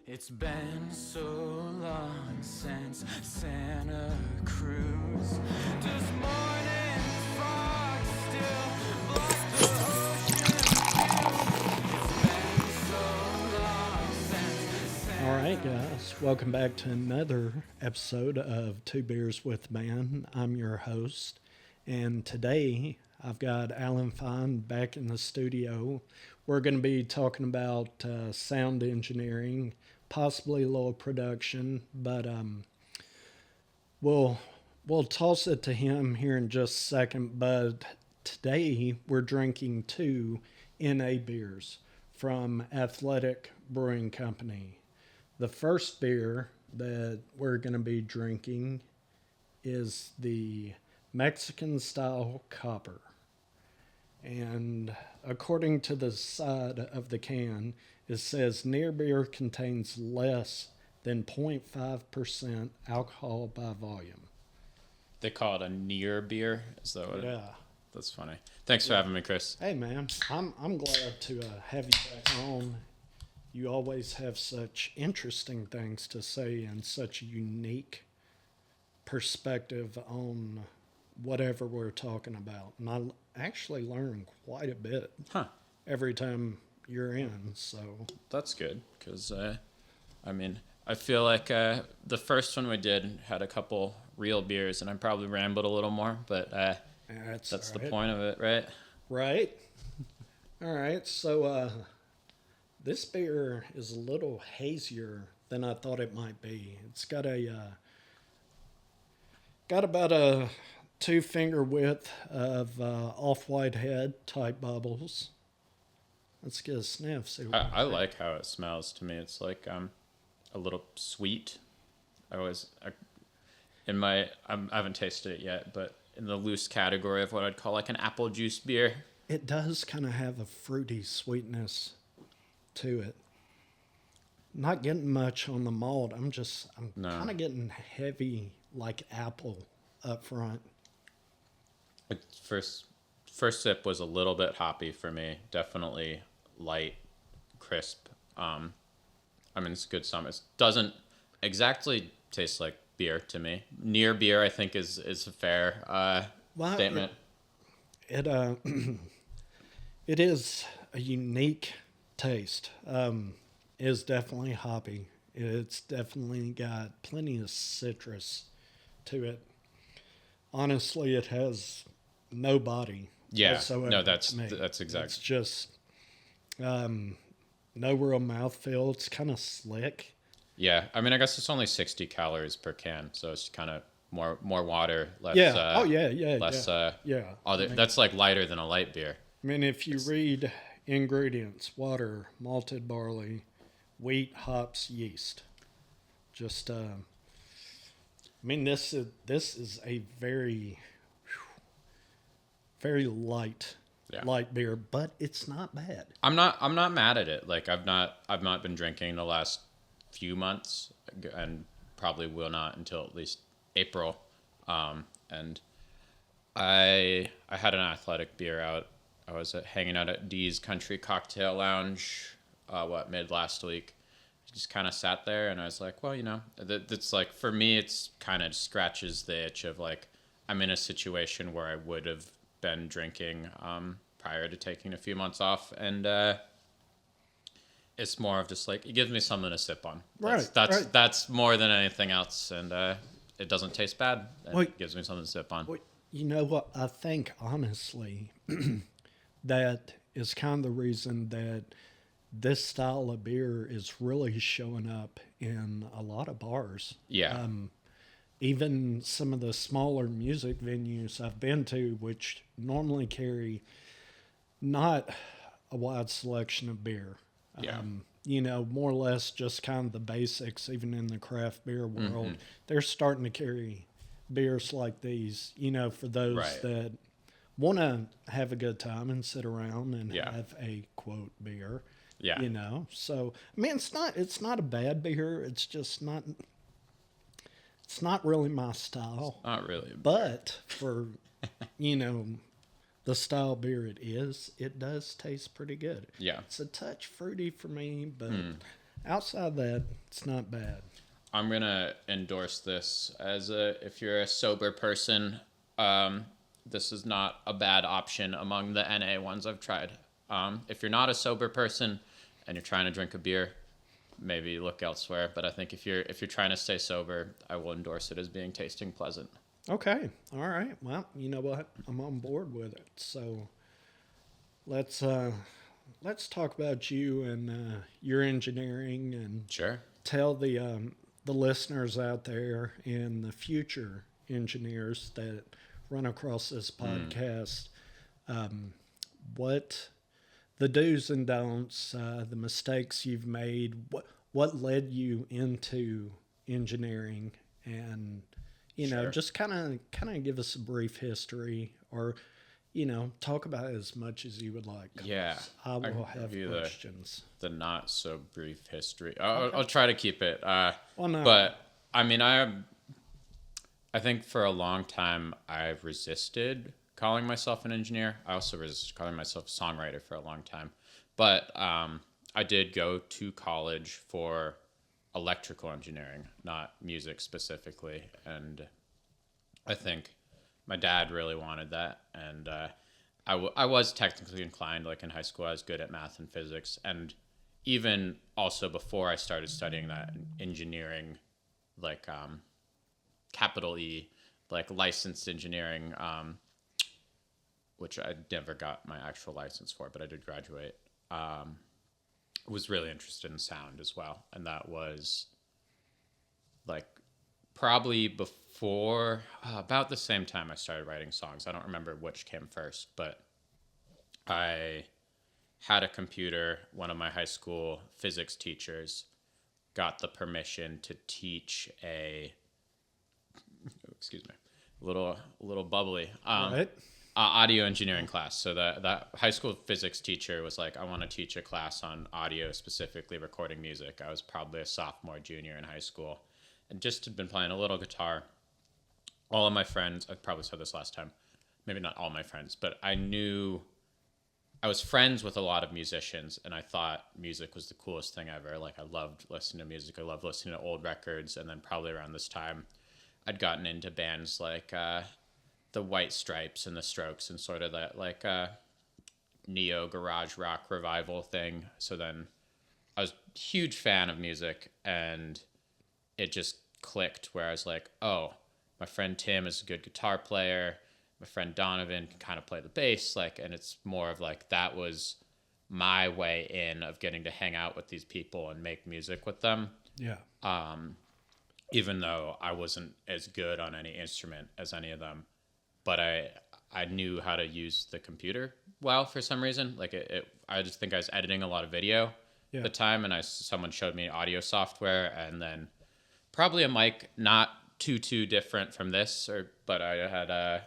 It's been so long since Santa Cruz. Does morning fog still block the ocean view? It's been so long since Santa. All right, guys, welcome back to another episode of Two Beers with Man. I'm your host, and today I've got Allan Fine back in the studio. We're going to be talking about sound engineering, possibly low production, but we'll toss it to him here in just a second. But today we're drinking two NA beers from Athletic Brewing Company. The first beer that we're going to be drinking is the Mexican style copper. And according to the side of the can, it says near beer contains less than 0.5% alcohol by volume. They call it a near beer. Is that what? Yeah. That's funny. Thanks for having me, Chris. Hey, man, I'm glad to have you back on. You always have such interesting things to say and such a unique perspective on whatever we're talking about. And I actually learn quite a bit every time you're in. So That's good because, I feel like the first one we did had a couple real beers, and I probably rambled a little more, but that's the point of it, right? Right. All right. So this beer is a little hazier than I thought it might be. It's got about a 2-finger width of off-white head type bubbles. Let's get a sniff. See what I like how it smells to me. It's like a little sweet. I haven't tasted it yet, but in the loose category of what I'd call like an apple juice beer. It does kind of have a fruity sweetness to it. Not getting much on the malt. I'm kind of getting heavy like apple up front. First sip was a little bit hoppy for me. Definitely light, crisp. It's a good summer. It doesn't exactly taste like beer to me. Near beer, I think, is a fair statement. It is a unique taste. Is definitely hoppy. It's definitely got plenty of citrus to it. Honestly, it has no body. Yeah, whatsoever no, that's to me. exactly. It's just no real mouthfeel. It's kind of slick. Yeah, I guess it's only 60 calories per can, so it's kind of more water, less. Yeah. Less. Yeah. That's like lighter than a light beer. If you read ingredients: water, malted barley, wheat, hops, yeast. Just this is a very light beer, but it's not bad. I'm not mad at it. Like I've not been drinking the last few months, and probably will not until at least April. And I had an Athletic beer out. I was hanging out at Dee's Country Cocktail Lounge, mid last week. Just kind of sat there, and I was like, well, that's like, for me, it's kind of scratches the itch of like, I'm in a situation where I would have been drinking prior to taking a few months off, and it's more of just like, it gives me something to sip on. That's more than anything else, and it doesn't taste bad. It gives me something to sip on. Well, you know what? I think honestly, that is kind of the reason that this style of beer is really showing up in a lot of bars. Yeah. Even some of the smaller music venues I've been to, which normally carry not a wide selection of beer. Yeah. More or less just kind of the basics, even in the craft beer world. Mm-hmm. They're starting to carry beers like these, for those that want to have a good time and sit around and have a quote beer. Yeah. So it's not a bad beer. It's just not. It's not really my style. Not really. But for the style beer it is, it does taste pretty good. Yeah. It's a touch fruity for me, but outside of that, it's not bad. I'm gonna endorse this if you're a sober person, this is not a bad option among the NA ones I've tried. If you're not a sober person and you're trying to drink a beer, maybe look elsewhere. But I think if you're trying to stay sober, I will endorse it as being tasting pleasant. Okay. All right. Well, you know what? I'm on board with it. So let's talk about you and your engineering, and Sure. tell the listeners out there and the future engineers that run across this podcast what the do's and don'ts, the mistakes you've made, what led you into engineering, and Sure. just kind of give us a brief history, or talk about it as much as you would like. Yeah. I will can have give you questions. The not so brief history. I'll try to keep it. Well, no. But I mean, I think for a long time I've resisted calling myself an engineer. I also resisted calling myself a songwriter for a long time. But I did go to college for electrical engineering, not music specifically. And I think my dad really wanted that. And I was technically inclined. Like in high school, I was good at math and physics. And even also before I started studying that, engineering, like capital E, like licensed engineering, which I never got my actual license for, but I did graduate, was really interested in sound as well. And that was like probably before, about the same time I started writing songs. I don't remember which came first, but I had a computer. One of my high school physics teachers got the permission to teach excuse me, a little bubbly, Right. audio engineering class. So that high school physics teacher was like, I want to teach a class on audio, specifically recording music. I was probably a sophomore, junior in high school, and just had been playing a little guitar. All of my friends, I probably said this last time, maybe not all my friends, but I was friends with a lot of musicians, and I thought music was the coolest thing ever. Like, I loved listening to music. I loved listening to old records. And then probably around this time, I'd gotten into bands like the White Stripes and the Strokes, and sort of that like neo garage rock revival thing. So then I was a huge fan of music, and it just clicked where I was like, oh, my friend Tim is a good guitar player. My friend Donovan can kind of play the bass, like, and it's more of like that was my way in of getting to hang out with these people and make music with them. Yeah. Even though I wasn't as good on any instrument as any of them, but I knew how to use the computer well for some reason. Like I just think I was editing a lot of video at the time, and someone showed me audio software, and then probably a mic not too different from this, but I had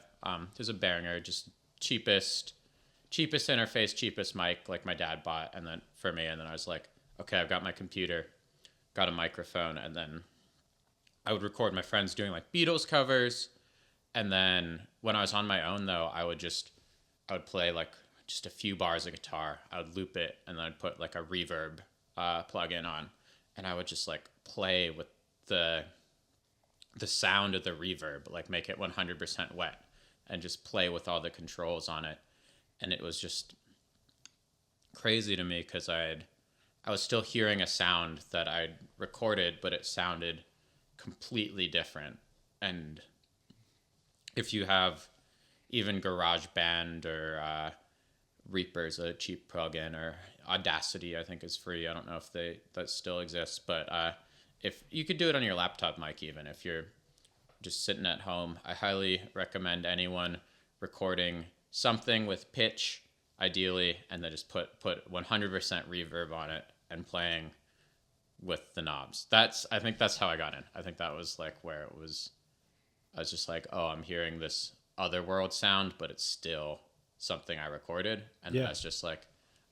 there's a Behringer, just cheapest interface, cheapest mic, like my dad bought, and then for me, and then I was like, okay, I've got my computer, got a microphone, and then I would record my friends doing like Beatles covers. And then when I was on my own though, I would play like just a few bars of guitar. I would loop it, and then I'd put like a reverb plug-in on, and I would just like play with the sound of the reverb, like make it 100% wet, and just play with all the controls on it. And it was just crazy to me because I was still hearing a sound that I'd recorded, but it sounded completely different. And if you have even GarageBand or Reaper's a cheap plugin, or Audacity, I think, is free. I don't know if that still exists, but if you could do it on your laptop mic, even if you're just sitting at home, I highly recommend anyone recording something with pitch, ideally, and then just put 100% reverb on it and playing with the knobs. I think that's how I got in. I think that was like where it was. I was just like, oh, I'm hearing this otherworld sound, but it's still something I recorded. And then I was just like,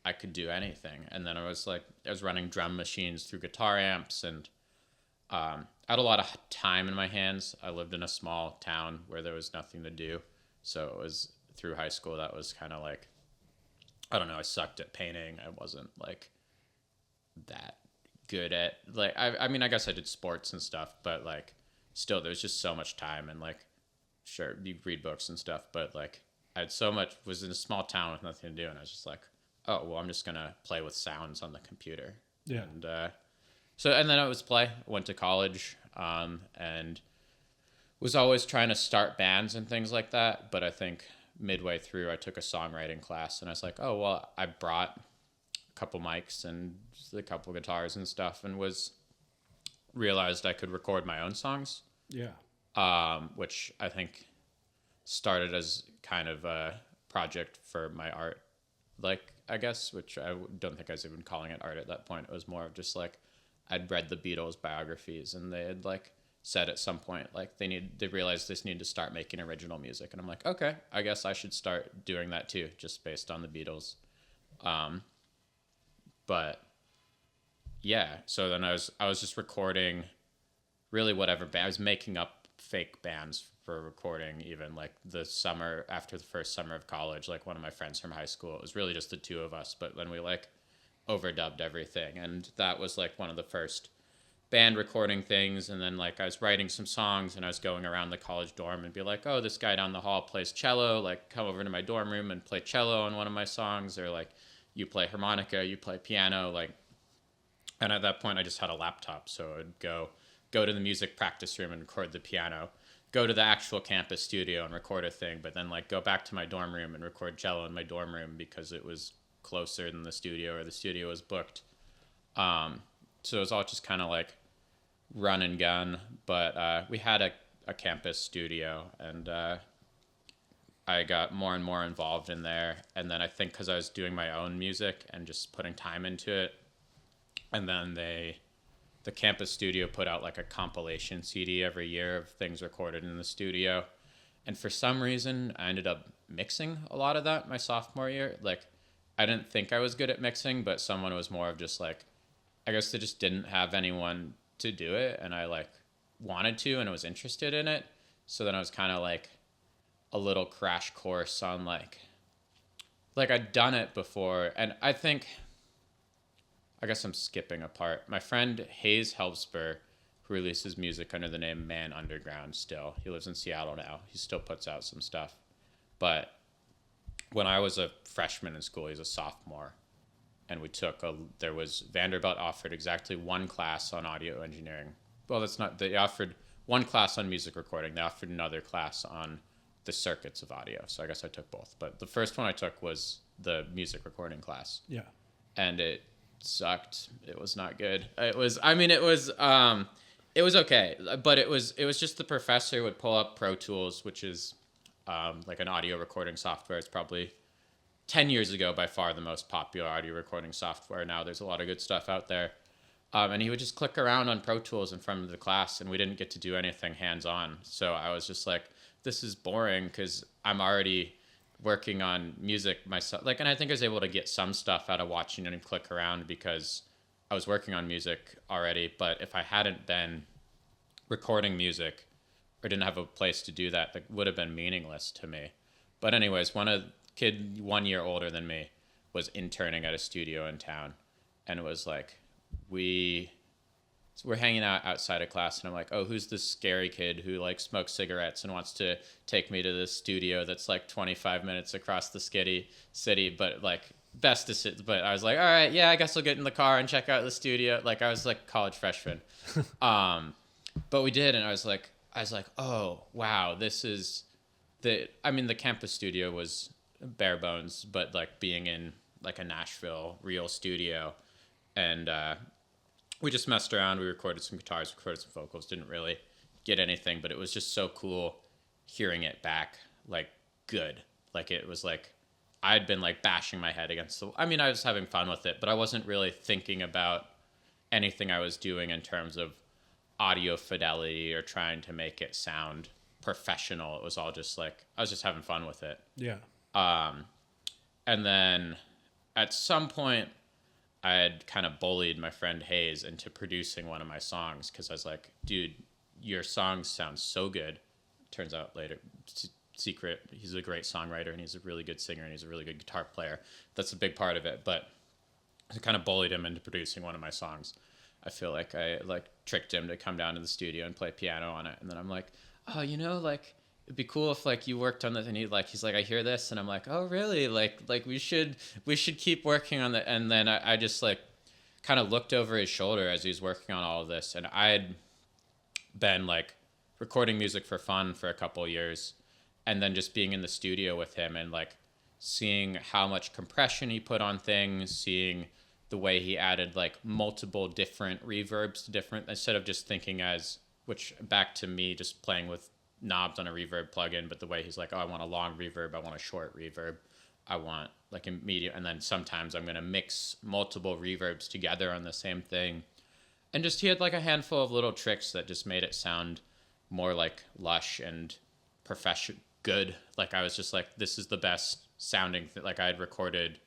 I could do anything. And then I was running drum machines through guitar amps, and I had a lot of time in my hands. I lived in a small town where there was nothing to do. So it was through high school, that was kind of like, I don't know, I sucked at painting. I wasn't like that good at like I mean I guess I did sports and stuff, but like still there's just so much time and like sure you read books and stuff, but like I had so much was in a small town with nothing to do, and I was just like, oh well, I'm just gonna play with sounds on the computer. Yeah. And and then I was went to college, and was always trying to start bands and things like that. But I think midway through, I took a songwriting class, and I was like, oh well, I brought a couple mics and a couple guitars and stuff, and realized I could record my own songs. Yeah. Which I think started as kind of a project for my art, like I guess, which I don't think I was even calling it art at that point. It was more of just like I'd read the Beatles biographies, and they had like said at some point like they realized they need to start making original music, and I'm like, okay, I guess I should start doing that too, just based on the Beatles. But yeah, so then I was just recording really whatever band. I was making up fake bands for recording, even like the summer after the first summer of college, like one of my friends from high school. It was really just the two of us, but then we like overdubbed everything, and that was like one of the first band recording things. And then like I was writing some songs, and I was going around the college dorm and be like, oh, this guy down the hall plays cello, like come over to my dorm room and play cello on one of my songs, or like you play harmonica, you play piano, like. And at that point I just had a laptop, so I'd go to the music practice room and record the piano, go to the actual campus studio and record a thing, but then like go back to my dorm room and record cello in my dorm room because it was closer than the studio, or the studio was booked. So it was all just kind of like run and gun, but we had a campus studio, and I got more and more involved in there. And then I think because I was doing my own music and just putting time into it, and then the campus studio put out like a compilation CD every year of things recorded in the studio. And for some reason, I ended up mixing a lot of that my sophomore year. Like, I didn't think I was good at mixing, but someone was more of just like, I guess they just didn't have anyone to do it, and I like wanted to and was interested in it. So then I was kind of like a little crash course on like I'd done it before. And I guess I'm skipping a part. My friend Hayes Helbsper, who releases music under the name Man Underground still. He lives in Seattle now. He still puts out some stuff. But when I was a freshman in school, he was a sophomore. And there was Vanderbilt offered exactly one class on audio engineering. Well, they offered one class on music recording. They offered another class on the circuits of audio. So I guess I took both. But the first one I took was the music recording class. Yeah. And it sucked. It was not good. It was okay, but it was just the professor would pull up Pro Tools, which is like an audio recording software. It's probably 10 years ago by far the most popular audio recording software. Now there's a lot of good stuff out there. And he would just click around on Pro Tools in front of the class, and we didn't get to do anything hands-on. So I was just like, this is boring because I'm already working on music myself. Like, and I think I was able to get some stuff out of watching him click around because I was working on music already. But if I hadn't been recording music or didn't have a place to do that, that would have been meaningless to me. But anyways, kid 1 year older than me was interning at a studio in town, and it was like we're hanging out outside of class, and I'm like, oh, who's this scary kid who like smokes cigarettes and wants to take me to this studio that's like 25 minutes across the city, but like best to sit. But I was like, all right, yeah, I guess I'll get in the car and check out the studio. Like I was like college freshman. But we did, and I was like, oh wow, this is the campus studio was bare bones, but like being in like a Nashville real studio, and we just messed around. We recorded some guitars, recorded some vocals, didn't really get anything, but it was just so cool hearing it back, like good. Like it was like I'd been like bashing my head against I was having fun with it, but I wasn't really thinking about anything I was doing in terms of audio fidelity or trying to make it sound professional. It was all just like I was just having fun with it. Yeah. And then at some point I had kind of bullied my friend Hayes into producing one of my songs because I was like, dude, your songs sound so good. Turns out later, secret, he's a great songwriter, and he's a really good singer, and he's a really good guitar player. That's a big part of it. But I kind of bullied him into producing one of my songs. I feel like I like tricked him to come down to the studio and play piano on it. And then I'm like, oh, like it'd be cool if like you worked on this. And he's like, I hear this. And I'm like, oh really? Like we should keep working on that. And then I just like kind of looked over his shoulder as he was working on all of this. And I had been like recording music for fun for a couple years, and then just being in the studio with him and like seeing how much compression he put on things, seeing the way he added like multiple different reverbs to different, instead of just thinking as, which back to me just playing with knobs on a reverb plugin, but the way he's like, oh, I want a long reverb, I want a short reverb, I want like a medium, and then sometimes I'm going to mix multiple reverbs together on the same thing. And just he had like a handful of little tricks that just made it sound more like lush and good. Like I was just like, this is the best sounding like I had recorded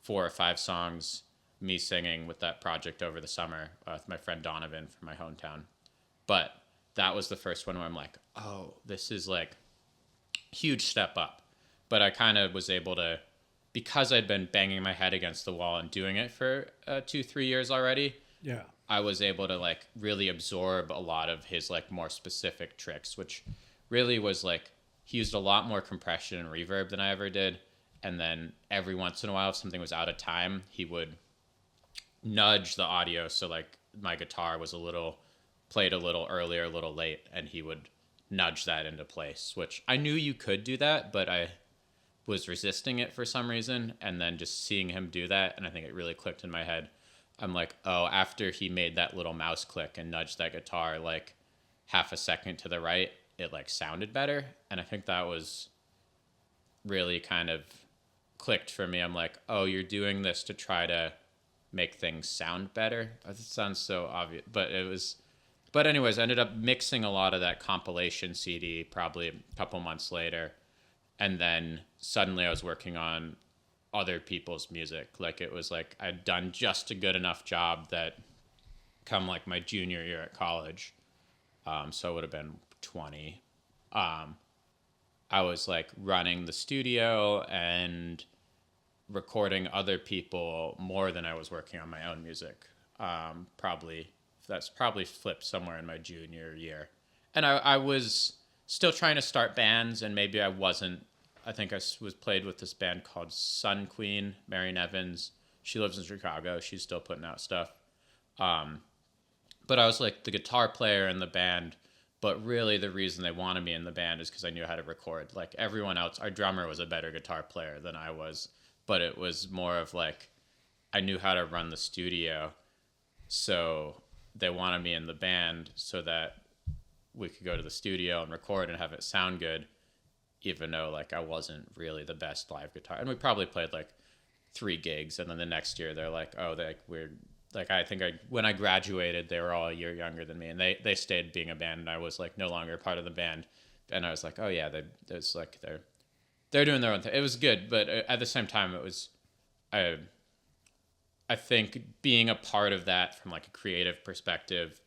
4 or 5 songs, me singing with that project over the summer with my friend Donovan from my hometown. But that was the first one where I'm like, oh, this is like huge step up. But I kind of was able to, because I'd been banging my head against the wall and doing it for 2-3 years already. Yeah. I was able to like really absorb a lot of his like more specific tricks, which really was like, he used a lot more compression and reverb than I ever did. And then every once in a while, if something was out of time, he would nudge the audio. So like my guitar was played a little earlier, a little late, and he would nudge that into place, which I knew you could do that, but I was resisting it for some reason. And then just seeing him do that, and I think it really clicked in my head. I'm like, oh, after he made that little mouse click and nudged that guitar like half a second to the right, it like sounded better. And I think that was really kind of clicked for me. I'm like, oh, you're doing this to try to make things sound better. It sounds so obvious, but anyways, I ended up mixing a lot of that compilation CD probably a couple months later. And then suddenly I was working on other people's music. Like it was like I'd done just a good enough job that come like my junior year at college, so it would have been 20, I was like running the studio and recording other people more than I was working on my own music. That's probably flipped somewhere in my junior year. And I was still trying to start bands, and maybe I think I was played with this band called Sun Queen, Marion Evans. She lives in Chicago. She's still putting out stuff. But I was like the guitar player in the band, but really the reason they wanted me in the band is because I knew how to record. Like everyone else, our drummer was a better guitar player than I was, but it was more of like I knew how to run the studio. So they wanted me in the band so that we could go to the studio and record and have it sound good, even though like I wasn't really the best live guitar. And we probably played like 3 gigs, and then the next year they're like, oh, we're like, when I graduated, they were all a year younger than me, and they stayed being a band, and I was like no longer part of the band. And I was like, oh yeah, they're doing their own thing. It was good, but at the same time, it was, I think being a part of that from like a creative perspective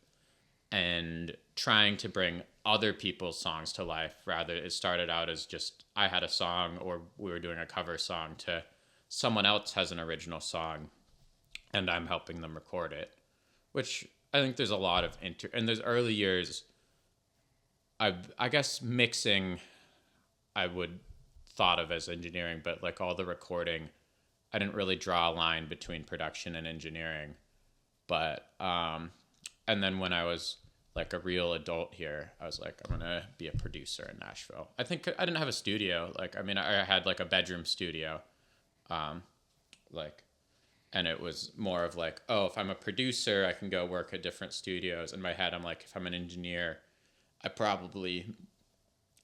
and trying to bring other people's songs to life, rather it started out as just I had a song or we were doing a cover song to someone else has an original song and I'm helping them record it, which I think there's a lot of in those early years, I guess mixing I would thought of as engineering, but like all the recording, I didn't really draw a line between production and engineering. But and then when I was like a real adult here, I was like, I'm gonna be a producer in Nashville. I think I didn't have a studio. Like, I mean, I had like a bedroom studio, and it was more of like, oh, if I'm a producer, I can go work at different studios. In my head, I'm like, if I'm an engineer, I probably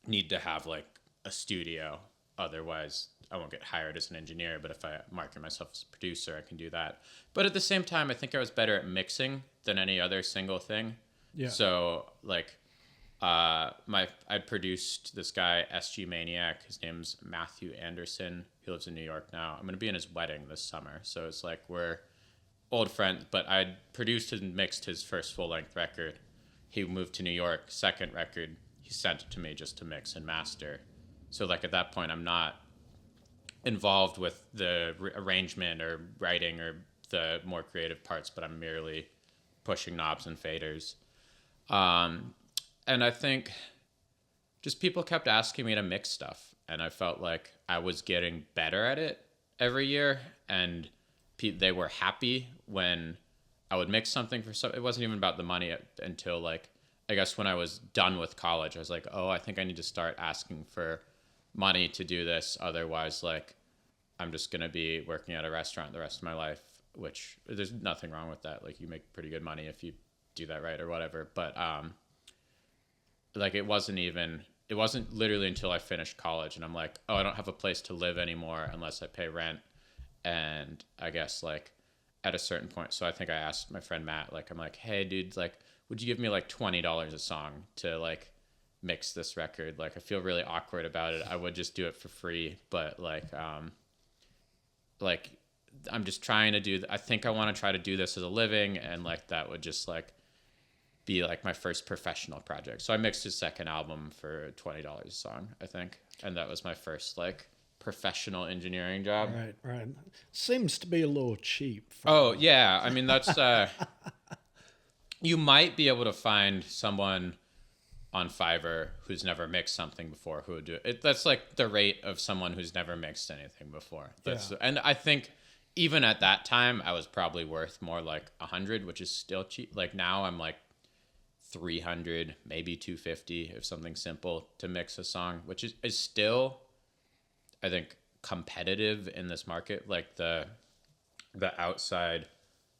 need to have like a studio. Otherwise, I won't get hired as an engineer. But if I market myself as a producer, I can do that. But at the same time, I think I was better at mixing than any other single thing. Yeah. So like, I produced this guy, SG Maniac. His name's Matthew Anderson. He lives in New York now. I'm going to be in his wedding this summer. So it's like we're old friends, but I produced and mixed his first full-length record. He moved to New York, second record, he sent it to me just to mix and master. So like at that point, I'm not involved with the arrangement or writing or the more creative parts, but I'm merely pushing knobs and faders. And I think just people kept asking me to mix stuff, and I felt like I was getting better at it every year, and they were happy when I would mix something for some. It wasn't even about the money until like, I guess when I was done with college, I was like, oh, I think I need to start asking for money to do this. Otherwise, like, I'm just going to be working at a restaurant the rest of my life, which there's nothing wrong with that. Like, you make pretty good money if you do that right or whatever. But, like, it wasn't literally until I finished college and I'm like, oh, I don't have a place to live anymore unless I pay rent. And I guess, like, at a certain point, so I think I asked my friend Matt, like, I'm like, hey, dude, like, would you give me like $20 a song to like mix this record? Like, I feel really awkward about it. I would just do it for free, but like I'm just trying to I think I want to try to do this as a living, and like that would just like be like my first professional project. So I mixed his second album for $20 a song, I think, and that was my first like professional engineering job. Right. Seems to be a little cheap. Oh yeah, I mean that's you might be able to find someone on Fiverr who's never mixed something before who would do it. That's like the rate of someone who's never mixed anything before. And I think even at that time I was probably worth more like 100, which is still cheap. Like now I'm like 300, maybe 250 if something's simple to mix a song, which is still, I think, competitive in this market. Like the outside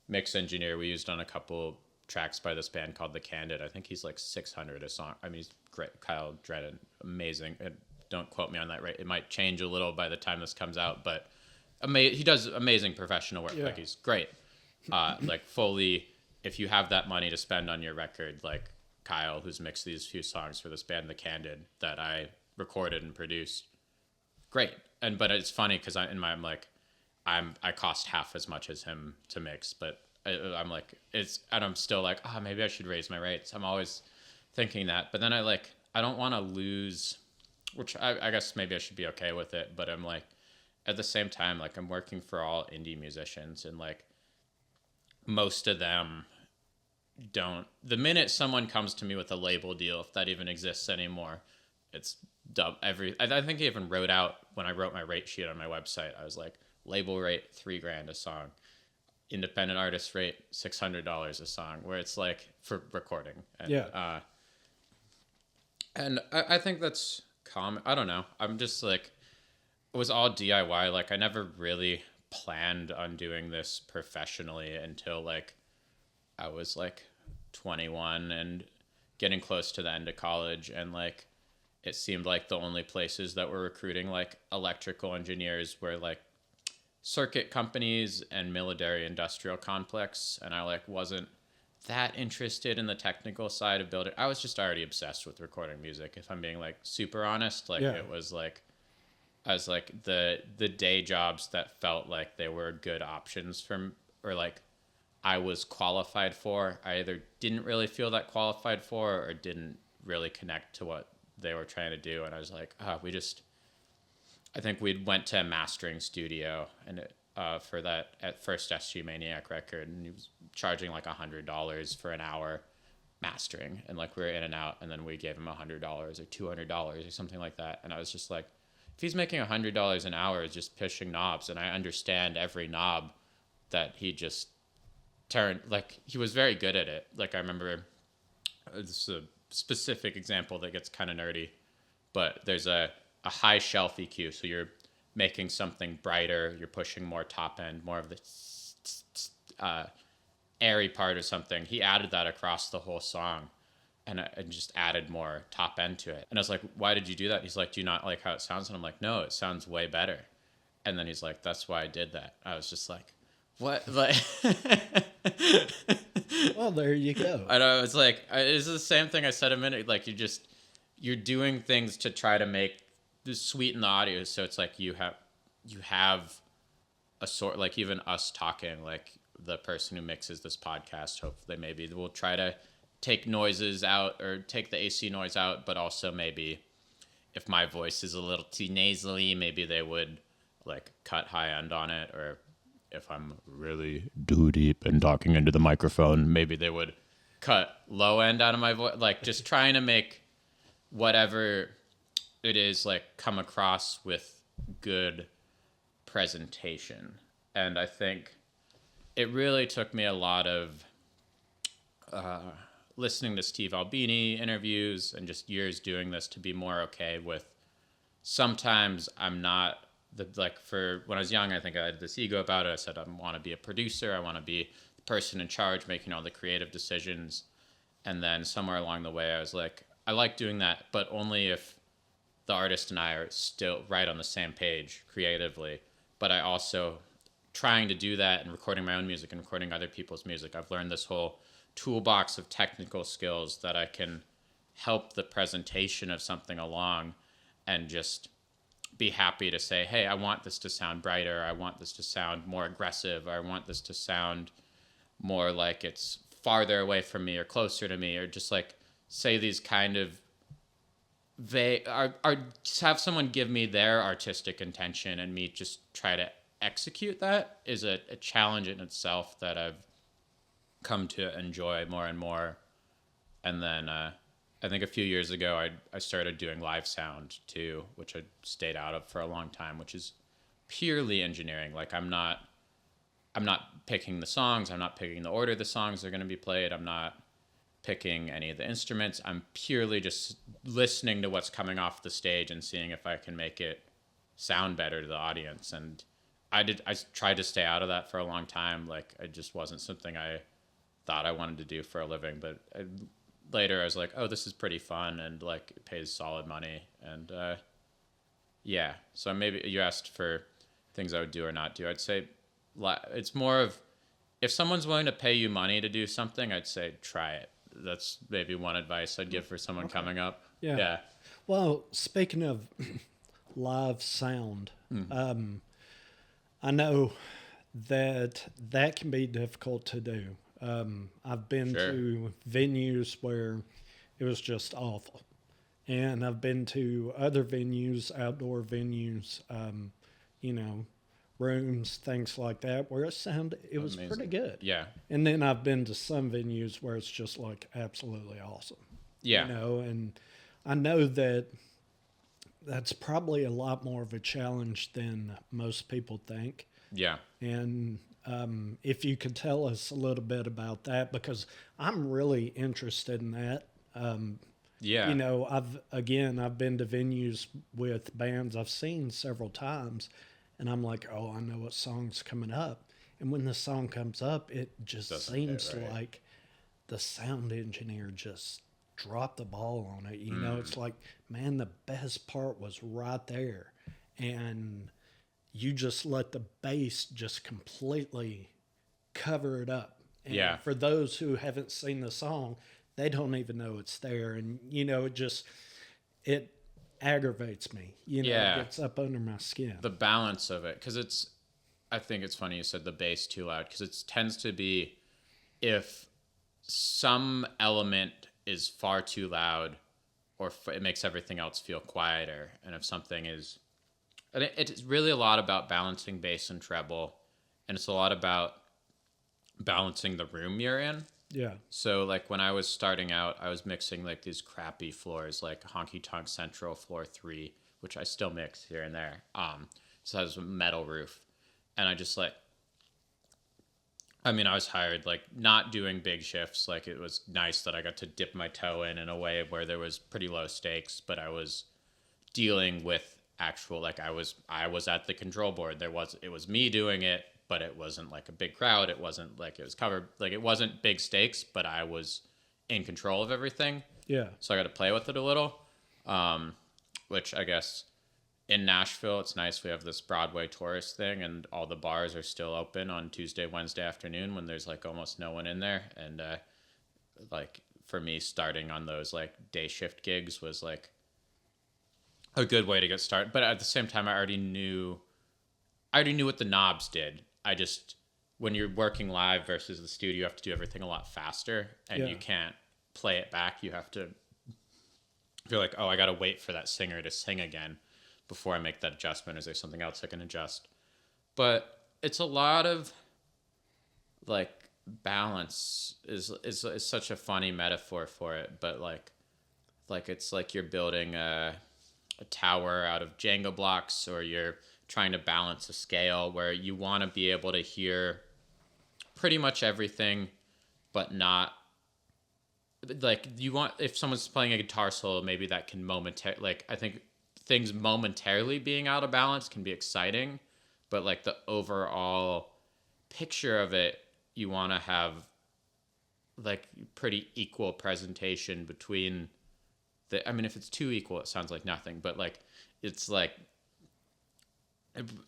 mix engineer we used on a couple tracks by this band called The Candid, I think he's like 600 a song. I mean, he's great. Kyle Dredden, amazing. And don't quote me on that rate. It might change a little by the time this comes out, but he does amazing professional work. Yeah. Like, he's great. Like, fully, if you have that money to spend on your record, like Kyle, who's mixed these few songs for this band, The Candid, that I recorded and produced, great. But it's funny because I cost half as much as him to mix, but I'm like, and I'm still like, maybe I should raise my rates. I'm always thinking that, but then I don't want to lose, which I guess maybe I should be okay with it. But I'm like, at the same time, like, I'm working for all indie musicians, and like most of them don't. The minute someone comes to me with a label deal, if that even exists anymore, it's dumb. I think I even wrote out, when I wrote my rate sheet on my website, I was like, label rate $3,000 a song. Independent artist rate $600 a song, where it's like for recording. And, yeah. And I think that's common. I don't know. I'm just like, it was all DIY. Like, I never really planned on doing this professionally until like I was like 21 and getting close to the end of college, and like it seemed like the only places that were recruiting like electrical engineers were like circuit companies and military industrial complex, and I like wasn't that interested in the technical side of building. I was just already obsessed with recording music, if I'm being like super honest. Like, yeah. It was like, I was like the day jobs that felt like they were good options or like I was qualified for, I either didn't really feel that qualified for or didn't really connect to what they were trying to do. And I was like, I think we went to a mastering studio and for that at first SG Maniac record, and he was charging like $100 for an hour mastering, and like we were in and out, and then we gave him $100 or $200 or something like that. And I was just like, if he's making $100 an hour just pushing knobs, and I understand every knob that he just turned, like, he was very good at it. Like, I remember, this is a specific example that gets kind of nerdy, but there's a high shelf EQ, so you're making something brighter, you're pushing more top end, more of the airy part or something. He added that across the whole song, and just added more top end to it. And I was like, why did you do that? He's like, do you not like how it sounds? And I'm like, no, it sounds way better. And then he's like, that's why I did that. I was just like, what? Like, well, there you go. I know, it's like, it's the same thing I said a minute. Like, you're doing things to try to sweeten the audio. So it's like you have a sort, like, even us talking, like the person who mixes this podcast, hopefully maybe will try to take noises out or take the AC noise out, but also maybe if my voice is a little too nasally, maybe they would like cut high end on it, or if I'm really too deep and talking into the microphone, maybe they would cut low end out of my voice. Like just trying to make whatever it is like come across with good presentation. And I think it really took me a lot of listening to Steve Albini interviews and just years doing this to be more okay with sometimes I'm not like for when I was young, I think I had this ego about it. I said, I want to be a producer. I want to be the person in charge, making all the creative decisions. And then somewhere along the way, I was like, I like doing that, but only if the artist and I are still right on the same page creatively. But I also trying to do that and recording my own music and recording other people's music. I've learned this whole toolbox of technical skills that I can help the presentation of something along and just be happy to say, hey, I want this to sound brighter. I want this to sound more aggressive. I want this to sound more like it's farther away from me or closer to me, or just like say these kind of just have someone give me their artistic intention and me just try to execute that is a challenge in itself that I've come to enjoy more and more. And then I think a few years ago I started doing live sound too, which I stayed out of for a long time, which is purely engineering. Like I'm not picking the songs, I'm not picking the order the songs are going to be played, I'm not picking any of the instruments. I'm purely just listening to what's coming off the stage and seeing if I can make it sound better to the audience. And I tried to stay out of that for a long time. Like it just wasn't something I thought I wanted to do for a living, but later I was like, oh, this is pretty fun and like it pays solid money. And yeah, so maybe you asked for things I would do or not do. I'd say it's more of if someone's willing to pay you money to do something, I'd say try it. That's maybe one advice I'd give for someone coming up. Yeah. Well, speaking of live sound, I know that can be difficult to do. I've been to venues where it was just awful. And I've been to other venues, outdoor venues, rooms, things like that, where it was Amazing. pretty good. Yeah. And then I've been to some venues where it's just like absolutely awesome. Yeah. And I know that's probably a lot more of a challenge than most people think. Yeah. And if you could tell us a little bit about that, because I'm really interested in that. Yeah. I've been to venues with bands I've seen several times, and I'm like, oh, I know what song's coming up. And when the song comes up, it just seems like the sound engineer just dropped the ball on it. It's like, man, the best part was right there. And you just let the bass just completely cover it up. And for those who haven't seen the song, they don't even know it's there. And, it aggravates me. It gets up under my skin. The balance of it, because I think it's funny you said the bass too loud, because it tends to be if some element is far too loud or it makes everything else feel quieter. And if something is, and it's really a lot about balancing bass and treble, and it's a lot about balancing the room you're in. Yeah. So like when I was starting out, I was mixing like these crappy floors, like Honky Tonk Central floor 3, which I still mix here and there. So it has a metal roof, and I just I was hired like not doing big shifts. Like it was nice that I got to dip my toe in a way where there was pretty low stakes, but I was dealing with actual, like I was at the control board. It was me doing it, but it wasn't like a big crowd. It wasn't like it was covered. Like it wasn't big stakes, but I was in control of everything. Yeah. So I got to play with it a little, which I guess in Nashville, it's nice. We have this Broadway tourist thing, and all the bars are still open on Tuesday, Wednesday afternoon when there's like almost no one in there. And like for me, starting on those like day shift gigs was like a good way to get started. But at the same time, I already knew what the knobs did. When you're working live versus the studio, you have to do everything a lot faster, and you can't play it back. You have to feel like, oh, I got to wait for that singer to sing again before I make that adjustment. Is there something else I can adjust? But it's a lot of like balance is such a funny metaphor for it, but like it's like you're building a tower out of Jenga blocks, or you're trying to balance a scale where you want to be able to hear pretty much everything, but not like you want, if someone's playing a guitar solo, maybe that can like I think things momentarily being out of balance can be exciting, but like the overall picture of it, you want to have like pretty equal presentation between I mean, if it's too equal, it sounds like nothing, but like, it's like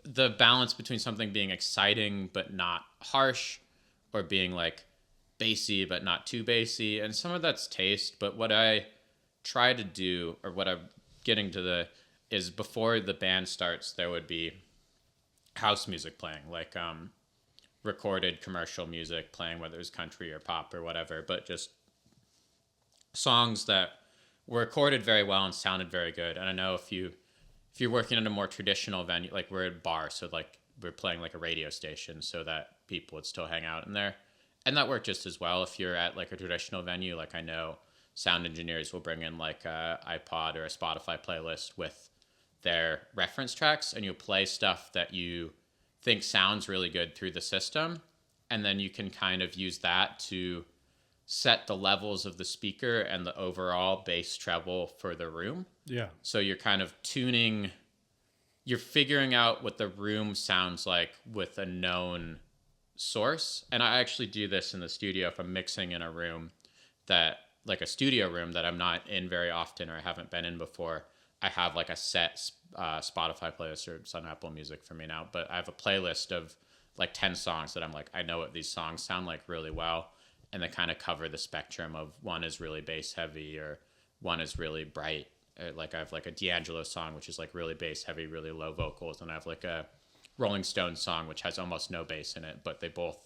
the balance between something being exciting but not harsh, or being like bassy but not too bassy. And some of that's taste, but what I try to do, or what I'm getting to is before the band starts, there would be house music playing, like recorded commercial music playing, whether it's country or pop or whatever, but just songs that were recorded very well and sounded very good. And I know if you're working in a more traditional venue, like we're at a bar, so like we're playing like a radio station so that people would still hang out in there. And that worked just as well. If you're at like a traditional venue, like I know sound engineers will bring in like a iPod or a Spotify playlist with their reference tracks, and you'll play stuff that you think sounds really good through the system. And then you can kind of use that to set the levels of the speaker and the overall bass treble for the room. Yeah. So you're kind of you're figuring out what the room sounds like with a known source. And I actually do this in the studio if I'm mixing in a room that, like a studio room that I'm not in very often or I haven't been in before. I have like a set Spotify playlist, or it's on Apple Music for me now, but I have a playlist of like 10 songs that I'm like, I know what these songs sound like really well. And they kind of cover the spectrum of one is really bass heavy, or one is really bright. Like I have like a D'Angelo song, which is like really bass heavy, really low vocals. And I have like a Rolling Stones song, which has almost no bass in it, but they both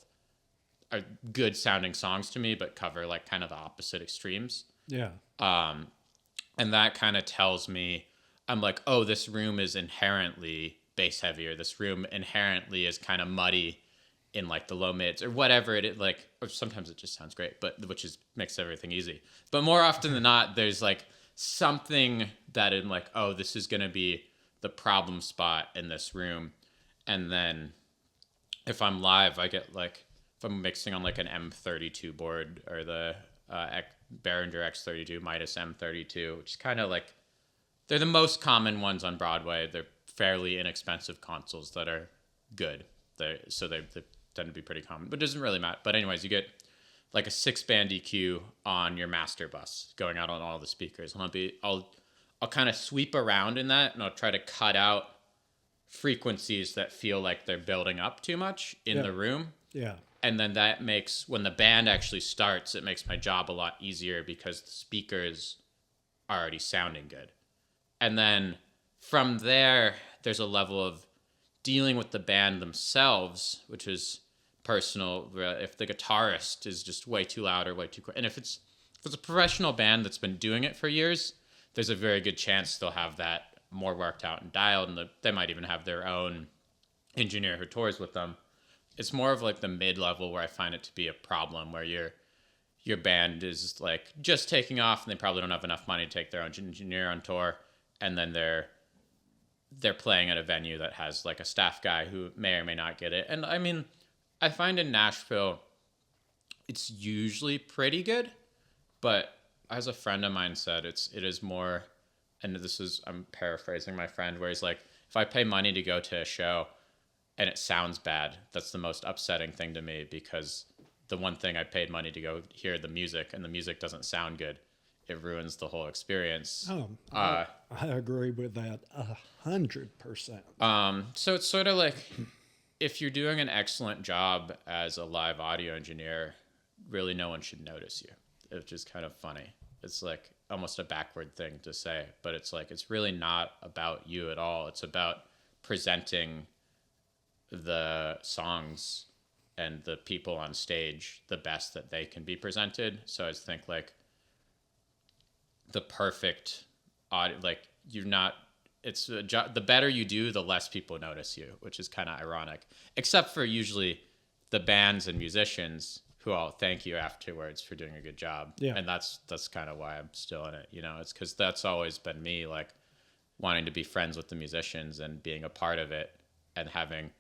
are good sounding songs to me, but cover like kind of the opposite extremes. Yeah. And that kind of tells me, I'm like, oh, this room is inherently bass heavy, or this room inherently is kind of muddy in like the low mids, or whatever it is. Like, or sometimes it just sounds great, but which is makes everything easy. But more often than not, there's like something that I'm like, oh, this is going to be the problem spot in this room. And then if I'm live, I get like, if I'm mixing on like an M32 board, or the Behringer X32 Midas M32, which is kind of like, they're the most common ones on Broadway. They're fairly inexpensive consoles that are good. They tend to be pretty common, but it doesn't really matter. But anyways, you get like a 6-band EQ on your master bus going out on all the speakers. And I'll kind of sweep around in that, and I'll try to cut out frequencies that feel like they're building up too much in the room. Yeah. And then that makes, when the band actually starts, it makes my job a lot easier because the speakers are already sounding good. And then from there, there's a level of dealing with the band themselves, which is personal. If the guitarist is just way too loud or way too quiet, and if it's a professional band that's been doing it for years, there's a very good chance they'll have that more worked out and dialed, and they might even have their own engineer who tours with them. It's more of like the mid-level where I find it to be a problem, where your band is like just taking off and they probably don't have enough money to take their own engineer on tour, and then they're playing at a venue that has like a staff guy who may or may not get it. And I mean, I find in Nashville, it's usually pretty good, but as a friend of mine said, it is more, and I'm paraphrasing my friend, where he's like, if I pay money to go to a show and it sounds bad, that's the most upsetting thing to me, because the one thing I paid money to go hear the music, and the music doesn't sound good, it ruins the whole experience. Oh, I agree with that 100%. So it's sort of like, if you're doing an excellent job as a live audio engineer, really no one should notice you. It's just kind of funny. It's like almost a backward thing to say, but it's like, it's really not about you at all. It's about presenting the songs and the people on stage the best that they can be presented. So I just think like the perfect audio, like it's the better you do, the less people notice you, which is kind of ironic, except for usually the bands and musicians who all thank you afterwards for doing a good job. Yeah. And that's kind of why I'm still in it. It's because that's always been me, like wanting to be friends with the musicians and being a part of it, and having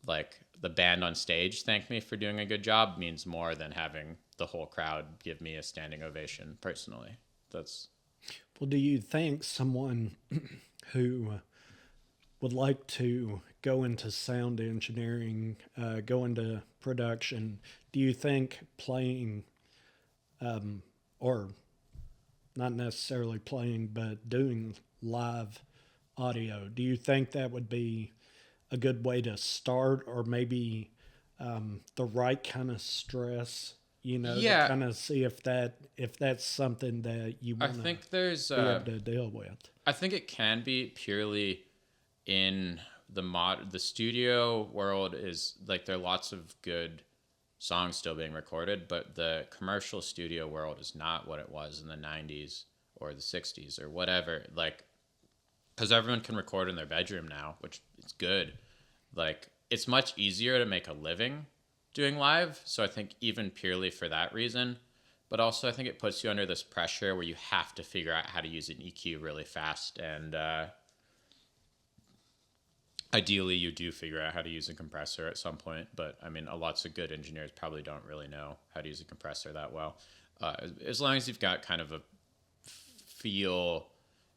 like the band on stage thank me for doing a good job means more than having the whole crowd give me a standing ovation personally. Well, do you think someone who would like to go into sound engineering, go into production, do you think playing, or not necessarily playing, but doing live audio, do you think that would be a good way to start, or maybe the right kind of stress, to kind of see if that's something that you want to be able to deal with? I think it can be purely in the studio world. Is like there are lots of good songs still being recorded, but the commercial studio world is not what it was in the 90s or the 60s or whatever. Like, because everyone can record in their bedroom now, which is good. Like, it's much easier to make a living doing live. So I think even purely for that reason, but also I think it puts you under this pressure where you have to figure out how to use an EQ really fast. And ideally you do figure out how to use a compressor at some point. But I mean, lots of good engineers probably don't really know how to use a compressor that well. As long as you've got kind of a feel,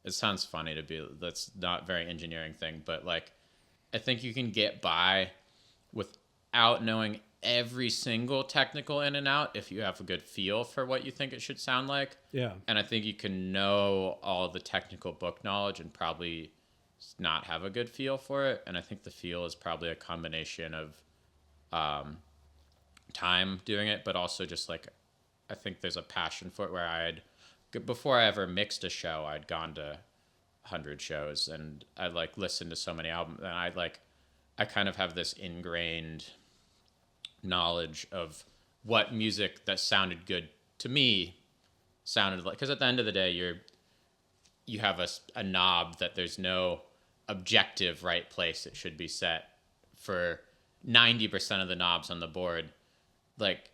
it sounds funny to be, that's not very engineering thing, but like, I think you can get by without knowing every single technical in and out if you have a good feel for what you think it should sound like. Yeah. And I think you can know all the technical book knowledge and probably not have a good feel for it. And I think the feel is probably a combination of time doing it, but also just like, I think there's a passion for it where before I ever mixed a show, I'd gone to 100 shows and I like listened to so many albums, and I kind of have this ingrained knowledge of what music that sounded good to me sounded like, because at the end of the day you have a knob that there's no objective right place it should be set for 90% of the knobs on the board. Like,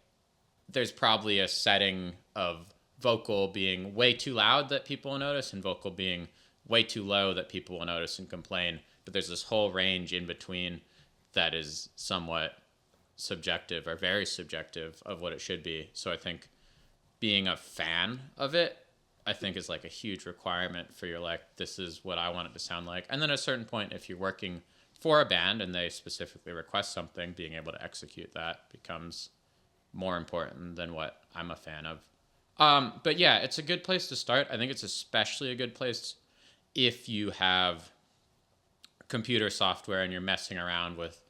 there's probably a setting of vocal being way too loud that people will notice and vocal being way too low that people will notice and complain. But there's this whole range in between that is somewhat subjective or very subjective of what it should be. So I think being a fan of it, I think is like a huge requirement for your, like, this is what I want it to sound like. And then at a certain point, if you're working for a band and they specifically request something, being able to execute that becomes more important than what I'm a fan of. But yeah, it's a good place to start. I think it's especially a good place if you have computer software and you're messing around with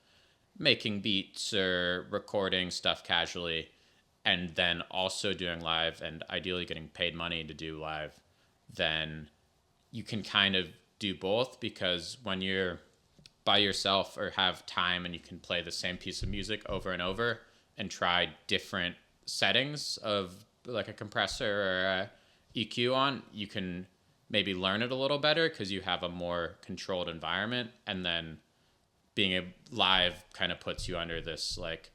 making beats or recording stuff casually, and then also doing live and ideally getting paid money to do live, then you can kind of do both, because when you're by yourself or have time and you can play the same piece of music over and over and try different settings of like a compressor or a EQ on, you can maybe learn it a little better because you have a more controlled environment. And then being a live kind of puts you under this like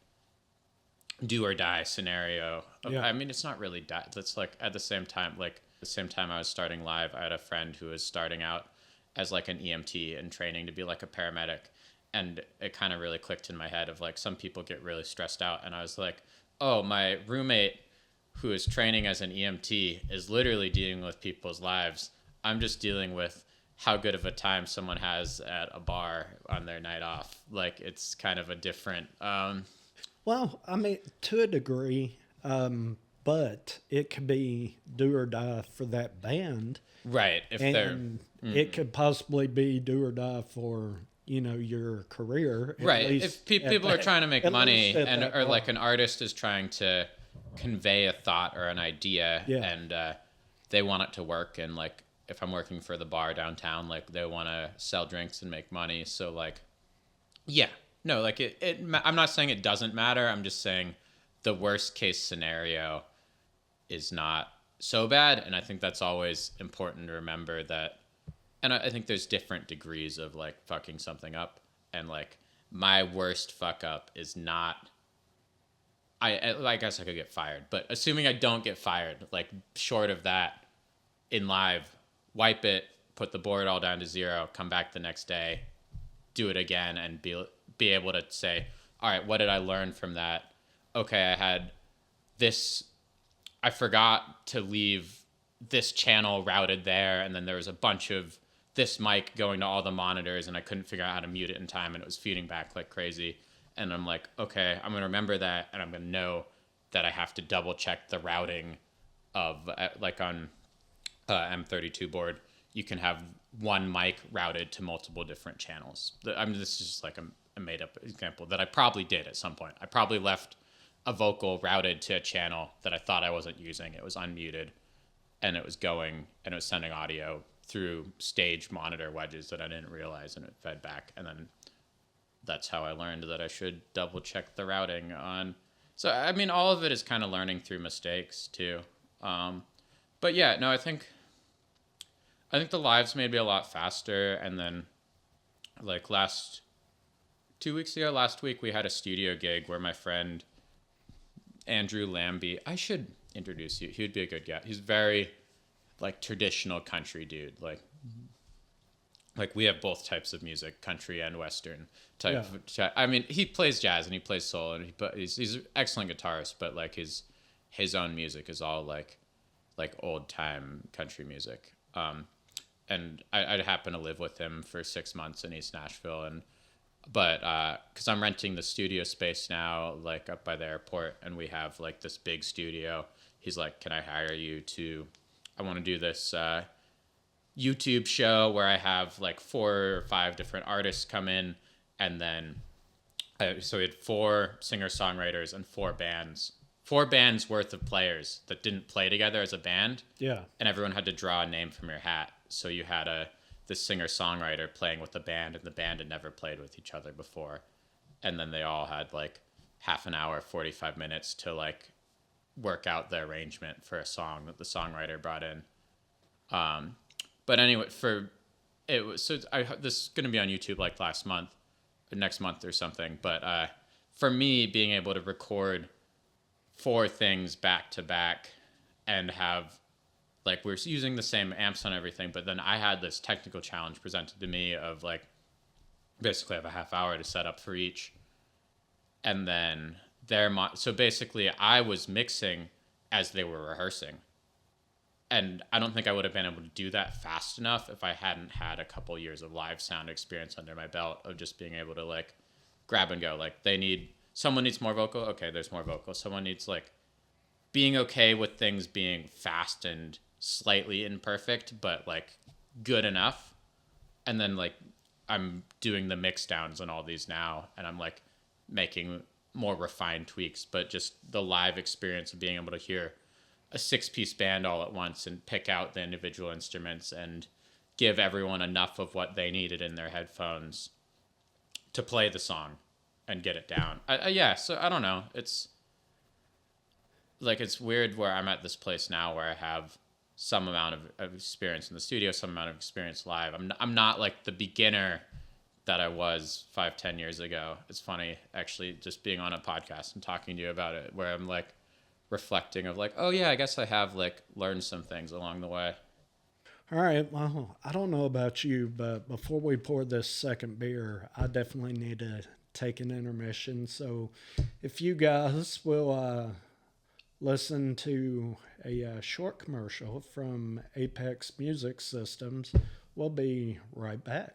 do or die scenario. Yeah. I mean, it's not really die. That's like at the same time I was starting live, I had a friend who was starting out as like an EMT and training to be like a paramedic. And it kind of really clicked in my head of like, some people get really stressed out. And I was like, oh, my roommate who is training as an EMT is literally dealing with people's lives. I'm just dealing with how good of a time someone has at a bar on their night off. Like, it's kind of a different... Well, I mean, to a degree, but it could be do or die for that band. Right. And it could possibly be do or die for, your career. Right. If people are trying to make money or like an artist is trying to convey a thought or an idea, and they want it to work. And like, if I'm working for the bar downtown, like they want to sell drinks and make money. So like, yeah, no, like I'm not saying it doesn't matter. I'm just saying the worst case scenario is not so bad. And I think that's always important to remember, that and I think there's different degrees of like fucking something up, and like my worst fuck up is not. I guess I could get fired, but assuming I don't get fired, like short of that, in live, wipe it, put the board all down to 0, come back the next day, do it again, and be able to say, all right, what did I learn from that? Okay, I had this. I forgot to leave this channel routed there, and then there was a bunch of this mic going to all the monitors, and I couldn't figure out how to mute it in time, and it was feeding back like crazy. And I'm like, okay, I'm going to remember that, and I'm going to know that I have to double check the routing of, like on M32 board, you can have one mic routed to multiple different channels. I mean, this is just like a made up example that I probably did at some point. I probably left a vocal routed to a channel that I thought I wasn't using. It was unmuted, and it was going, and it was sending audio through stage monitor wedges that I didn't realize, and it fed back. And then that's how I learned that I should double check the routing on. So, I mean, all of it is kind of learning through mistakes too. But yeah, no, I think the lives made me a lot faster. And then like last week, we had a studio gig where my friend Andrew Lambie, I should introduce you. He would be a good guy. He's very like traditional country dude. Like we have both types of music, country and Western type. Yeah. I mean, he plays jazz and he plays soul, and he's an excellent guitarist. But like his own music is all like old time country music. And I happen to live with him for 6 months in East Nashville, but because I'm renting the studio space now, like up by the airport, and we have like this big studio. He's like, "Can I hire you to? I want to do this." YouTube show where I have like 4 or 5 different artists come in, and then so we had 4 singer-songwriters and 4 bands worth of players that didn't play together as a band. Yeah. And everyone had to draw a name from your hat. So you had this singer-songwriter playing with the band, and the band had never played with each other before. And then they all had like half an hour, 45 minutes to like work out the arrangement for a song that the songwriter brought in. But anyway, this is going to be on YouTube like last month or next month or something. But for me, being able to record 4 things back to back and have like we're using the same amps on everything, but then I had this technical challenge presented to me of like basically I have a half hour to set up for each, and then so basically I was mixing as they were rehearsing. And I don't think I would have been able to do that fast enough if I hadn't had a couple years of live sound experience under my belt of just being able to like grab and go. Like someone needs more vocal. Okay, there's more vocal. Someone needs like being okay with things being fast and slightly imperfect, but like good enough. And then like I'm doing the mix downs on all these now, and I'm like making more refined tweaks, but just the live experience of being able to hear a 6-piece band all at once and pick out the individual instruments and give everyone enough of what they needed in their headphones to play the song and get it down. So I don't know. It's like, it's weird where I'm at this place now where I have some amount of experience in the studio, some amount of experience live. I'm not like the beginner that I was 5-10 years ago. It's funny actually just being on a podcast and talking to you about it, where I'm like, reflecting of like, oh yeah, I guess I have like learned some things along the way. All right. Well, I don't know about you, but before we pour this second beer, I definitely need to take an intermission. So if you guys will listen to a short commercial from Apex Music Systems, we'll be right back.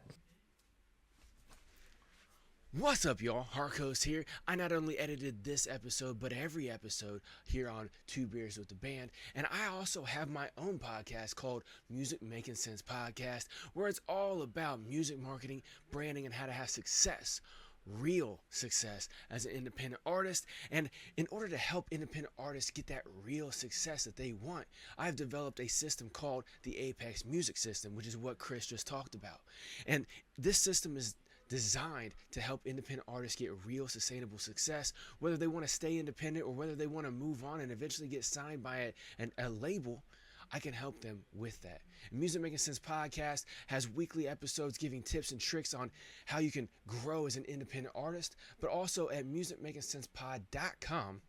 What's up, y'all? Harcoast here. I not only edited this episode, but every episode here on Two Beers with the Band. And I also have my own podcast called Music Making Sense Podcast, where it's all about music marketing, branding, and how to have success. Real success as an independent artist. And in order to help independent artists get that real success that they want, I've developed a system called the Apex Music System, which is what Chris just talked about. And this system is designed to help independent artists get real sustainable success, whether they want to stay independent or whether they want to move on and eventually get signed by a label. I can help them with that. Music Making Sense podcast has weekly episodes giving tips and tricks on how you can grow as an independent artist, but also at musicmakingsensepod.com.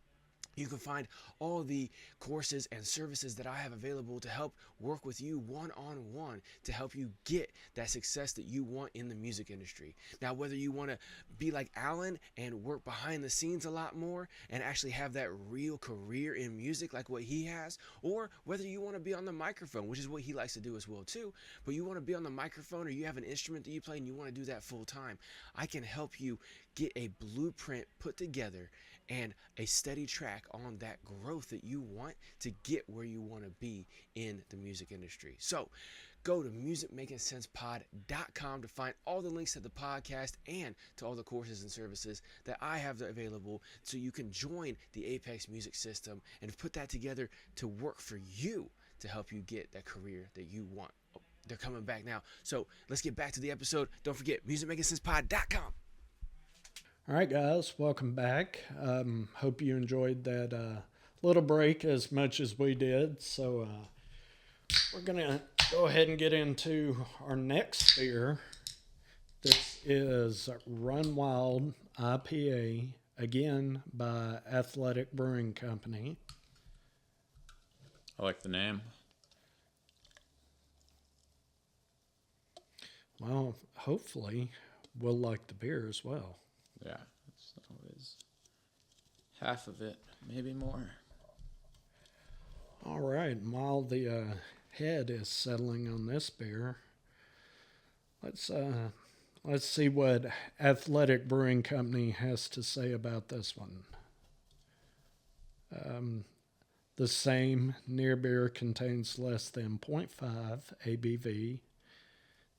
You can find all the courses and services that I have available to help work with you one-on-one to help you get that success that you want in the music industry. Now, whether you want to be like Allan and work behind the scenes a lot more and actually have that real career in music like what he has, or whether you want to be on the microphone, which is what he likes to do as well too, but you want to be on the microphone or you have an instrument that you play and you want to do that full time, I can help you get a blueprint put together and a steady track on that growth that you want to get where you want to be in the music industry. So go to musicmakingsensepod.com to find all the links to the podcast and to all the courses and services that I have available so you can join the Apex Music System and put that together to work for you to help you get that career that you want. Oh, they're coming back now. So let's get back to the episode. Don't forget, musicmakingsensepod.com. All right, guys, welcome back. Hope you enjoyed that little break as much as we did. So we're going to go ahead and get into our next beer. This is Run Wild IPA, again by Athletic Brewing Company. I like the name. Well, hopefully we'll like the beer as well. Yeah, it's always half of it, maybe more. All right, and while the head is settling on this beer, let's see what Athletic Brewing Company has to say about this one. The same near beer contains less than 0.5 ABV.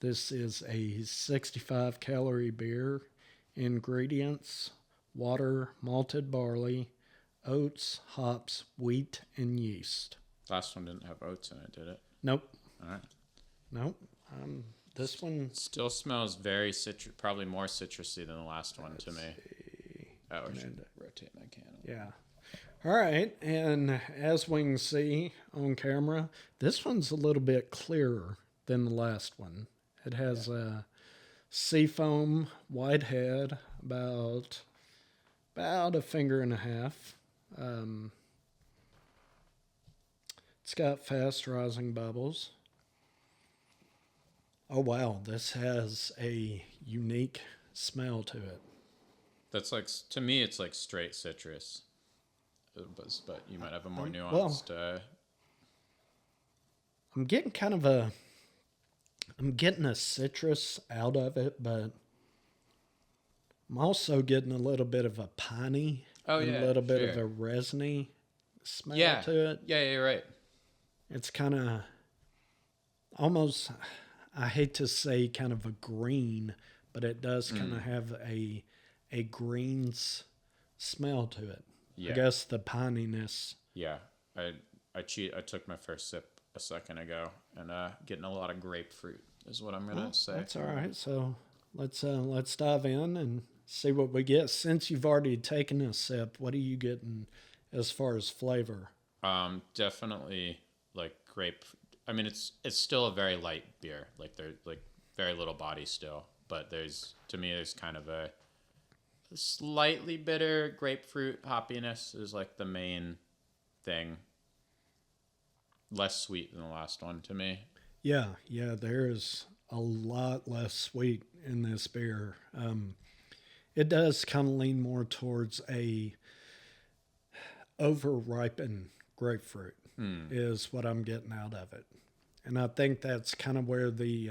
This is a 65 calorie beer. Ingredients: water, malted barley, oats, hops, wheat, and yeast. Last one didn't have oats in it, did it? Nope. All right. Nope. This one Still smells very citrus, probably more citrusy than the last one to me. Oh, I should rotate my can. Yeah. All right, and as we can see on camera, this one's a little bit clearer than the last one. It has a seafoam white head, about a finger and a half. It's got fast rising bubbles. Oh wow, this has a unique smell to it. That's like, to me, it's like straight citrus. But you might have a more nuanced. I'm getting a citrus out of it, but I'm also getting a little bit of a piney, a little bit of a resiny smell to it. Yeah, you're right. It's kind of almost, I hate to say kind of a green, but it does kind of have a greens smell to it. Yeah. I guess the pininess. Yeah, I took my first sip a second ago, and getting a lot of grapefruit is what I'm gonna say. That's all right. So let's dive in and see what we get. Since you've already taken a sip, what are you getting as far as flavor? Definitely like grape. I mean, it's still a very light beer. Like there's like very little body still, but there's kind of a slightly bitter grapefruit hoppiness is like the main thing. Less sweet than the last one to me. Yeah, there's a lot less sweet in this beer. It does kind of lean more towards a over-ripened grapefruit is what I'm getting out of it. And I think that's kind of where the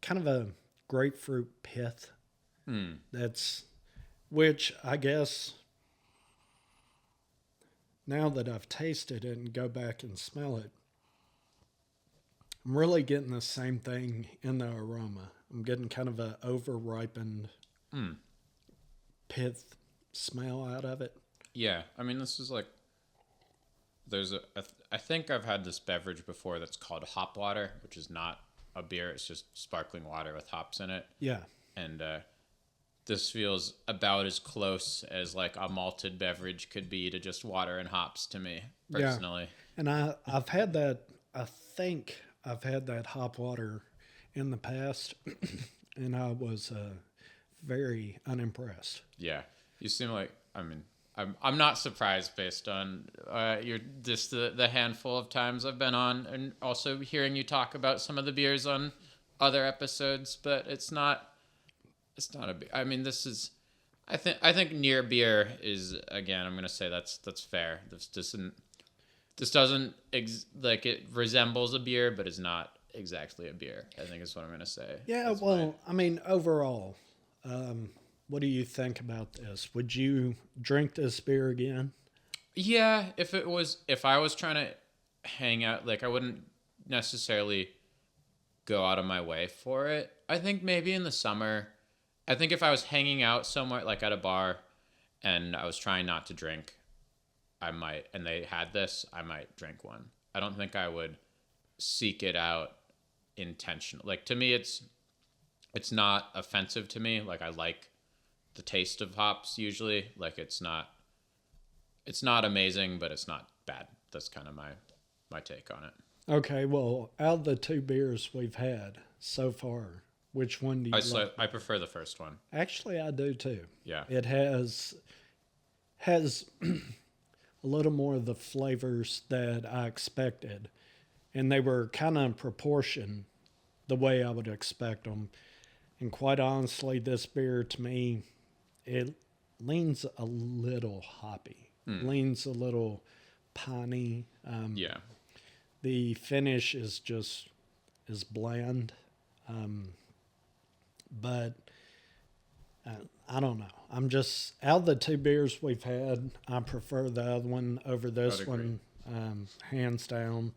kind of a grapefruit pith which I guess now that I've tasted it and go back and smell it, I'm really getting the same thing in the aroma. I'm getting kind of a over-ripened pith smell out of it. Yeah, I mean, this is like, I think I've had this beverage before that's called hop water, which is not a beer. It's just sparkling water with hops in it. Yeah. And this feels about as close as like a malted beverage could be to just water and hops to me, personally. And I've had that. I think I've had that hop water in the past, and I was very unimpressed. Yeah, you seem like. I mean, I'm not surprised based on your just the handful of times I've been on, and also hearing you talk about some of the beers on other episodes. But it's not. It's not a. I mean, this is. I think near beer is, again. I'm gonna say that's fair. This doesn't like it resembles a beer, but is not exactly a beer. I think is what I'm gonna say. Yeah, That's well, I mean, overall, what do you think about this? Would you drink this beer again? yeah. If I was trying to hang out, like I wouldn't necessarily go out of my way for it. I think maybe in the summer. I think if I was hanging out somewhere like at a bar, and I was trying not to drink, I might, and they had this, I might drink one. I don't think I would seek it out intentional. Like to me, it's not offensive to me. Like I like the taste of hops usually. Like it's not amazing, but it's not bad. That's kind of my take on it. Okay, well, out of the two beers we've had so far, which one do you like? I prefer the first one. Actually, I do too. Yeah. It has a little more of the flavors that I expected, and they were kind of in proportion the way I would expect them. And quite honestly, this beer to me, it leans a little hoppy, leans a little piney. Yeah. The finish is bland, but I don't know. I'm just out of the two beers we've had, I prefer the other one over this one, hands down.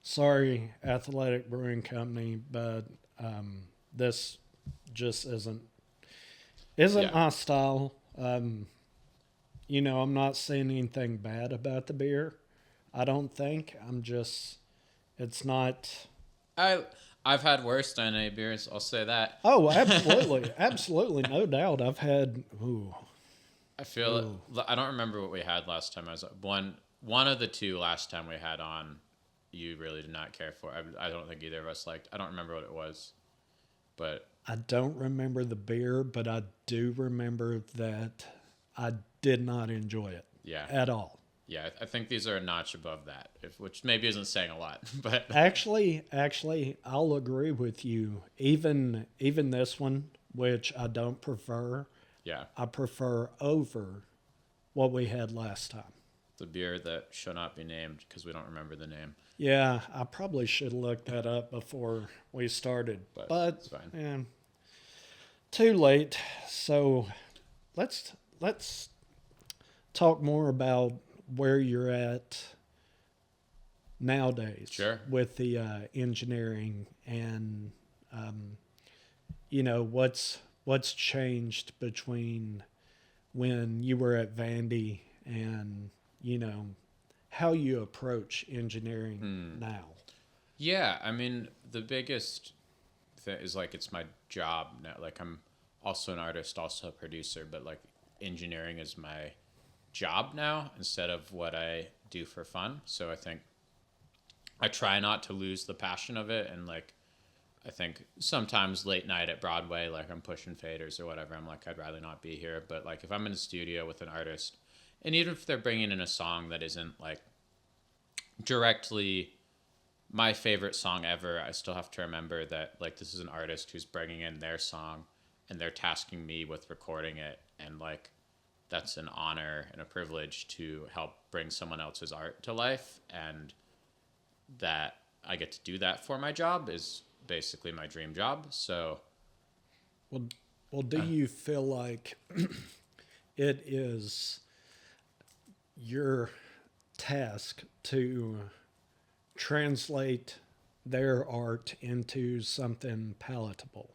Sorry, Athletic Brewing Company, but this just isn't Yeah. my style. You know, I'm not saying anything bad about the beer. I don't think. It's not. I've had worse NA beers. I'll say that. Oh, absolutely, absolutely, no doubt. I've had. Ooh, I feel I don't remember what we had last time. I was one of the two last time we had on. You really did not care for. I don't think either of us liked. I don't remember what it was, but I don't remember the beer, but I do remember that I did not enjoy it. Yeah. At all. Yeah, I think these are a notch above that, which maybe isn't saying a lot, but Actually, I'll agree with you. Even this one, which I don't prefer, yeah, I prefer over what we had last time. the beer that shall not be named because we don't remember the name. Yeah, I probably should have looked that up before we started, but it's fine. Yeah, too late. So let's talk more about where you're at nowadays. Sure. With the engineering and you know what's changed between when you were at Vandy and you know how you approach engineering now. Yeah, I mean, the biggest thing is like it's my job now. Like I'm also an artist, also a producer, but like engineering is my job now instead of what I do for fun. So I think I try not to lose the passion of it. And like, I think sometimes late night at Broadway, like I'm pushing faders or whatever, I'm like, I'd rather not be here. But like if I'm in a studio with an artist, and even if they're bringing in a song that isn't like directly my favorite song ever, I still have to remember that like this is an artist who's bringing in their song and they're tasking me with recording it, and like that's an honor and a privilege to help bring someone else's art to life, and that I get to do that for my job is basically my dream job. So Well, do you feel like it is your task to translate their art into something palatable?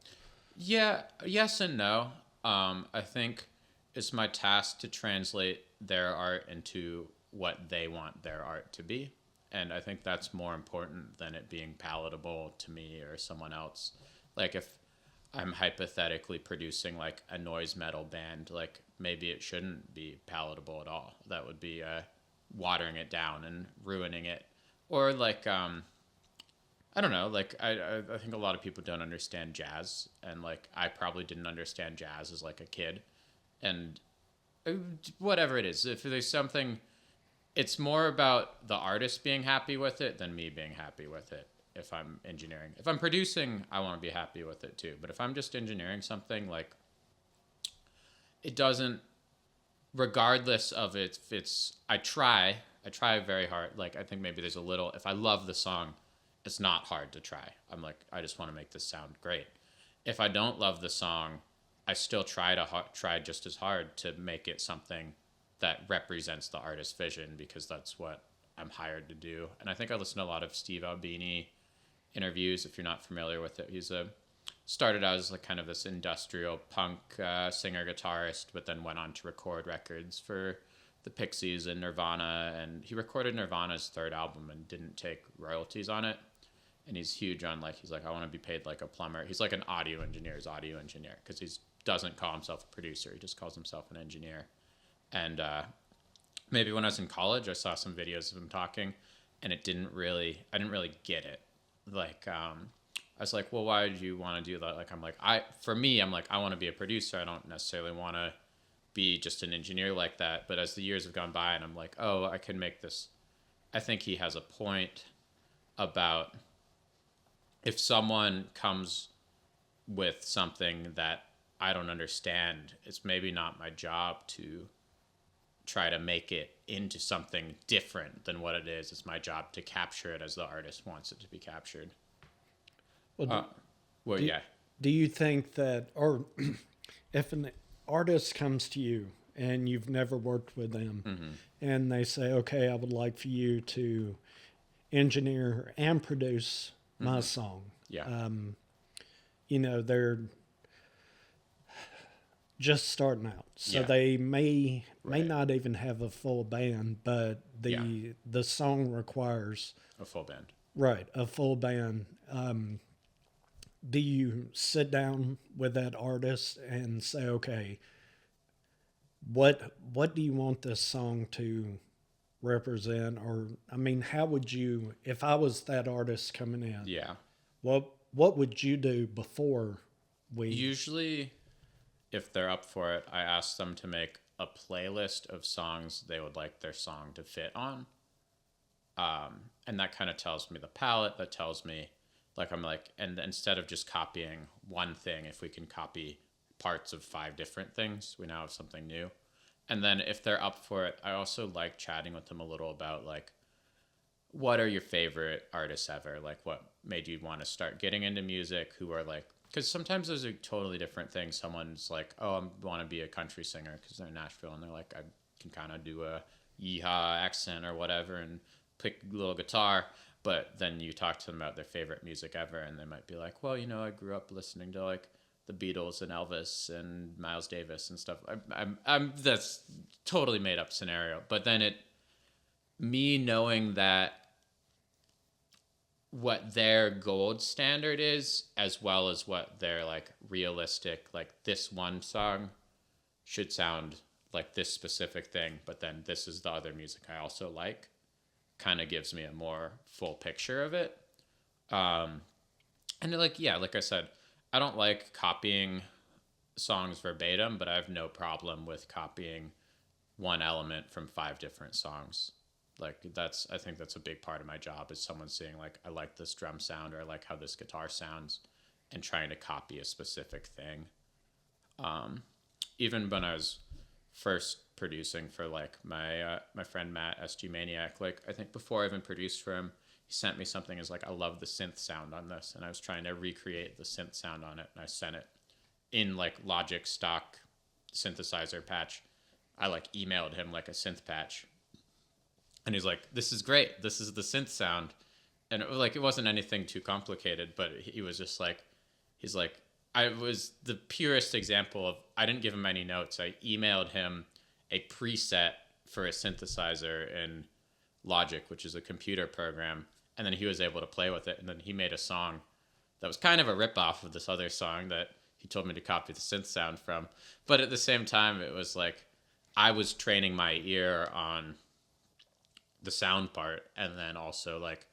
yeah, yes and no. I think it's my task to translate their art into what they want their art to be. And I think that's more important than it being palatable to me or someone else. Like if I'm hypothetically producing like a noise metal band, like maybe it shouldn't be palatable at all. That would be watering it down and ruining it. Or like I don't know, like I think a lot of people don't understand jazz, and like I probably didn't understand jazz as like a kid, and whatever it is, if there's something, it's more about the artist being happy with it than me being happy with it. If I'm engineering, if I'm producing, I want to be happy with it too. But if I'm just engineering something, like it doesn't, regardless of it, if it's, I try very hard. Like I think maybe there's a little, if I love the song, it's not hard to try. I'm like, I just want to make this sound great. If I don't love the song, I still try just as hard to make it something that represents the artist's vision, because that's what I'm hired to do. And I think I listen to a lot of Steve Albini interviews. If you're not familiar with it, he's started out as like kind of this industrial punk singer guitarist, but then went on to record records for the Pixies and Nirvana, and he recorded Nirvana's third album and didn't take royalties on it. And he's huge on like, he's like, I want to be paid like a plumber. He's like an audio engineer because he doesn't call himself a producer. He just calls himself an engineer. And maybe when I was in college, I saw some videos of him talking, and I didn't really get it. Like, I was like, well, why did you want to do that? Like, I'm like, I want to be a producer. I don't necessarily want to be just an engineer like that. But as the years have gone by, and I'm like, oh, I can make this. I think he has a point about if someone comes with something that I don't understand, it's maybe not my job to try to make it into something different than what it is. It's my job to capture it as the artist wants it to be captured. Do you think that, or if an artist comes to you and you've never worked with them, and they say, okay, I would like for you to engineer and produce my song. Yeah. They're just starting out, so Yeah. they may Right. not even have a full band, but the song requires A full band. a full band. Do you sit down with that artist and say, okay, what do you want this song to represent? Or I mean, how would you, if I was that artist coming in, Yeah. what would you do before we Usually, if they're up for it, I ask them to make a playlist of songs they would like their song to fit on. And that kind of tells me the palette. That tells me, like, I'm like, and instead of just copying one thing, if we can copy parts of 5 different things, we now have something new. And then if they're up for it, I also like chatting with them a little about, like, what are your favorite artists ever? Like, what made you want to start getting into music? Who are like, because sometimes those are totally different things. Someone's like, oh, I want to be a country singer because they're in Nashville, and they're like, I can kind of do a yeehaw accent or whatever and pick a little guitar. But then you talk to them about their favorite music ever, and they might be like, well, I grew up listening to like the Beatles and Elvis and Miles Davis and stuff. I'm that's totally made up scenario. But then me knowing that what their gold standard is, as well as what their like realistic, like this one song should sound like this specific thing, but then this is the other music I also like, kind of gives me a more full picture of it. And like I said, I don't like copying songs verbatim, but I have no problem with copying one element from 5 different songs. Like I think that's a big part of my job, is someone saying like, I like this drum sound, or I like how this guitar sounds, and trying to copy a specific thing. Even when I was first producing for like my friend Matt, SG Maniac, like I think before I even produced for him, he sent me something as like, I love the synth sound on this. And I was trying to recreate the synth sound on it. And I sent it in like Logic stock synthesizer patch. I like emailed him like a synth patch. And he's like, this is great. This is the synth sound. And it wasn't anything too complicated, but he was just like, he's like, I was the purest example of, I didn't give him any notes. I emailed him a preset for a synthesizer in Logic, which is a computer program. And then he was able to play with it. And then he made a song that was kind of a ripoff of this other song that he told me to copy the synth sound from. But at the same time, it was like, I was training my ear on the sound part, and then also like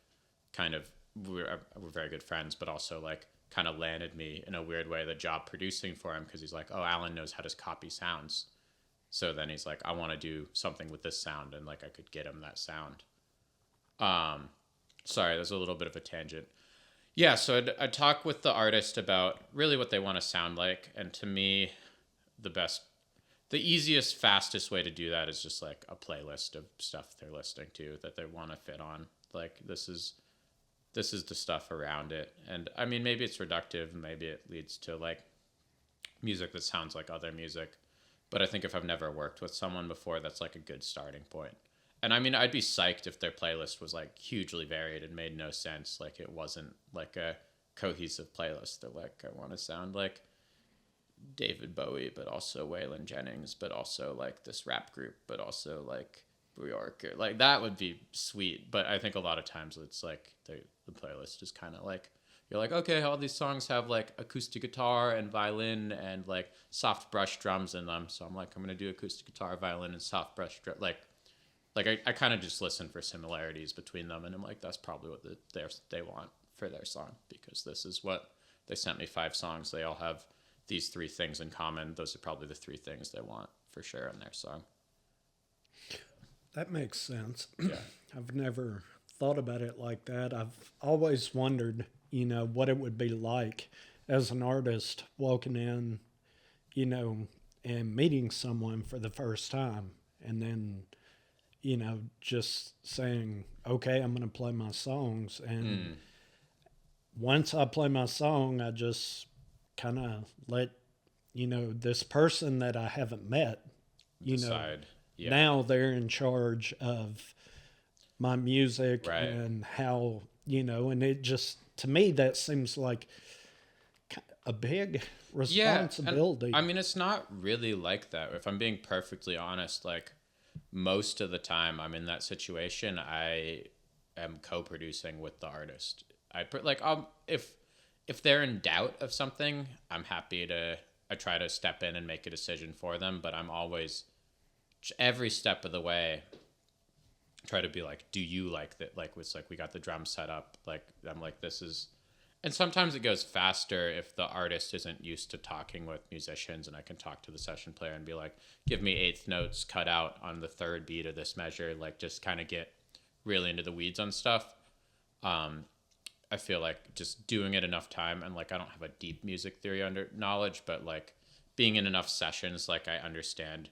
kind of we're very good friends, but also like kind of landed me in a weird way the job producing for him, because he's like, oh, Alan knows how to copy sounds. So then he's like, I want to do something with this sound, and like I could get him that sound. Sorry, there's a little bit of a tangent. Yeah, so I'd talk with the artist about really what they want to sound like, and to me, the easiest, fastest way to do that is just like a playlist of stuff they're listening to that they want to fit on. Like this is the stuff around it, and I mean maybe it's reductive, maybe it leads to like music that sounds like other music, but I think if I've never worked with someone before, that's like a good starting point. And I mean, I'd be psyched if their playlist was like hugely varied and made no sense. Like it wasn't like a cohesive playlist. They're like, I want to sound like David Bowie, but also Waylon Jennings, but also like this rap group, but also like Bjork. Like that would be sweet. But I think a lot of times it's like the playlist is kind of like, you're like, okay, all these songs have like acoustic guitar and violin and like soft brush drums in them. So I'm like, I'm going to do acoustic guitar, violin, and soft brush drum. Like I kind of just listen for similarities between them, and I'm like, that's probably what they want for their song, because this is what they sent me 5 songs. They all have these 3 things in common. Those are probably the 3 things they want for sure in their song. That makes sense. Yeah. I've never thought about it like that. I've always wondered, what it would be like as an artist walking in, and meeting someone for the first time, and then just saying, okay, I'm going to play my songs. And once I play my song, I just kind of let, this person that I haven't met, Decide. Yeah. now they're in charge of my music, right. And how, and it just, to me, that seems like a big responsibility. Yeah, I mean, it's not really like that. If I'm being perfectly honest, like, most of the time I'm in that situation, I am co-producing with the artist. If they're in doubt of something, I try to step in and make a decision for them, but I'm always, every step of the way, try to be like, do you like that? Like, it's like, we got the drums set up. Like, I'm like, this is, and sometimes it goes faster if the artist isn't used to talking with musicians, and I can talk to the session player and be like, give me 8th notes cut out on the 3rd beat of this measure. Like, just kind of get really into the weeds on stuff. I feel like just doing it enough time, and like, I don't have a deep music theory knowledge, but like being in enough sessions, like I understand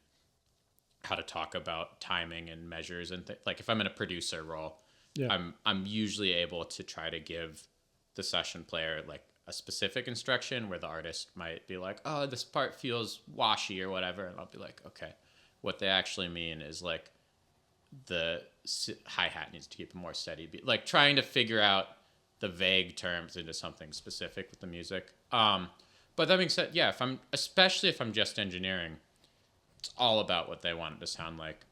how to talk about timing and measures and like if I'm in a producer role, yeah. I'm usually able to try to give the session player like a specific instruction where the artist might be like, oh, this part feels washy or whatever, and I'll be like, okay, what they actually mean is like the hi-hat needs to keep a more steady beat, like trying to figure out the vague terms into something specific with the music. But that being said, yeah, especially if I'm just engineering, it's all about what they want it to sound like.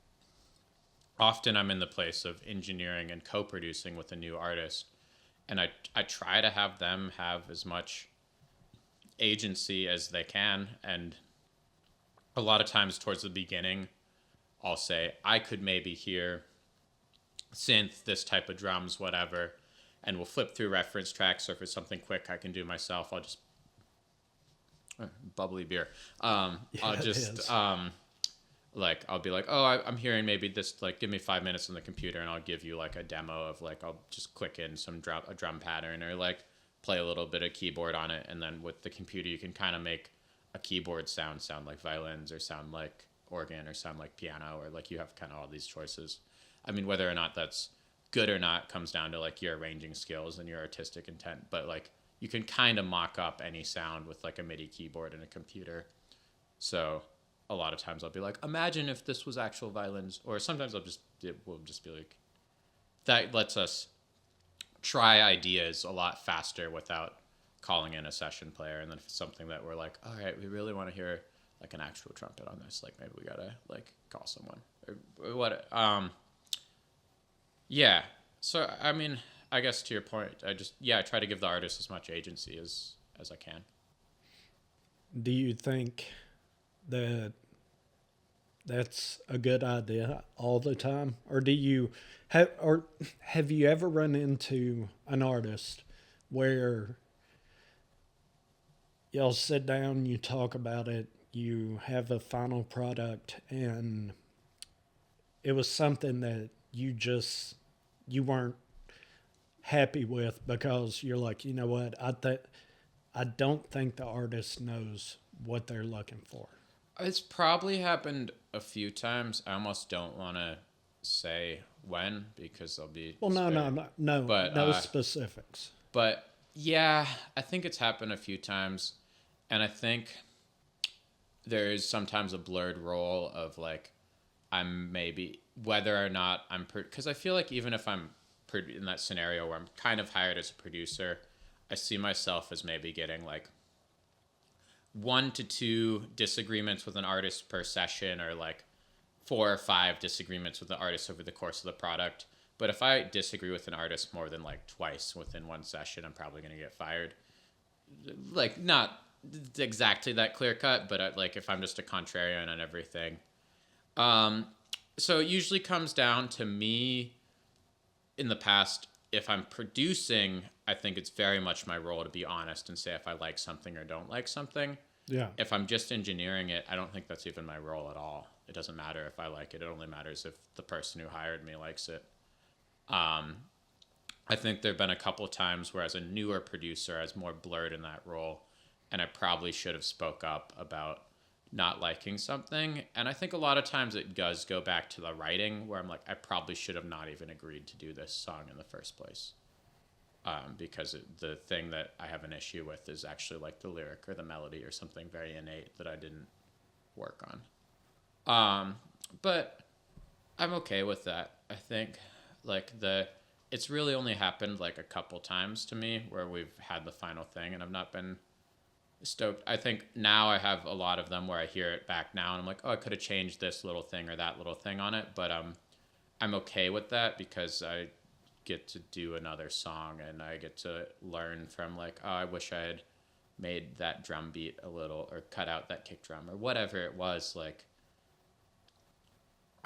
Often I'm in the place of engineering and co-producing with a new artist, and I try to have them have as much agency as they can. And a lot of times towards the beginning, I'll say, I could maybe hear synth, this type of drums, whatever, and we'll flip through reference tracks, or if it's something quick I can do myself, I'll just bubbly beer. I'll just like, I'll be like, oh, I'm hearing maybe this, like, give me 5 minutes on the computer, and I'll give you like a demo of like, I'll just click in some a drum pattern, or like play a little bit of keyboard on it. And then with the computer, you can kind of make a keyboard sound like violins, or sound like organ, or sound like piano, or like you have kind of all these choices. I mean, whether or not that's good or not comes down to like your arranging skills and your artistic intent. But like, you can kind of mock up any sound with like a MIDI keyboard and a computer. So a lot of times I'll be like, imagine if this was actual violins, or sometimes we'll just be like, that lets us try ideas a lot faster without calling in a session player. And then if it's something that we're like, all right, we really want to hear like an actual trumpet on this, like maybe we gotta like call someone or what. Yeah. So, I mean, I guess to your point, I try to give the artist as much agency as I can. Do you think that that's a good idea all the time? Or have you ever run into an artist where y'all sit down, you talk about it, you have a final product, and it was something that you weren't happy with because you're like, you know what, I don't think the artist knows what they're looking for. It's probably happened a few times. I almost don't want to say when because I'll be Well, But no specifics. but yeah, I think it's happened a few times, and I think there is sometimes a blurred role of like I'm maybe whether or not because I feel like even if I'm in that scenario where I'm kind of hired as a producer, I see myself as maybe getting like 1 to 2 disagreements with an artist per session, or like 4 or 5 disagreements with the artist over the course of the product. But if I disagree with an artist more than like twice within one session, I'm probably going to get fired. Like not exactly that clear cut, but like if I'm just a contrarian on everything. So it usually comes down to me in the past. If I'm producing, I think it's very much my role to be honest and say if I like something or don't like something. Yeah. If I'm just engineering it, I don't think that's even my role at all. It doesn't matter if I like it. It only matters if the person who hired me likes it. I think there have been a couple times where as a newer producer, I was more blurred in that role, and I probably should have spoke up about not liking something. And I think a lot of times it does go back to the writing where I'm like, I probably should have not even agreed to do this song in the first place. Because the thing that I have an issue with is actually like the lyric or the melody or something very innate that I didn't work on. But I'm okay with that. I think like it's really only happened like a couple times to me where we've had the final thing and I've not been stoked. I think now I have a lot of them where I hear it back now and I'm like, oh, I could have changed this little thing or that little thing on it. But I'm okay with that because I get to do another song and I get to learn from like, oh, I wish I had made that drum beat a little or cut out that kick drum or whatever it was. Like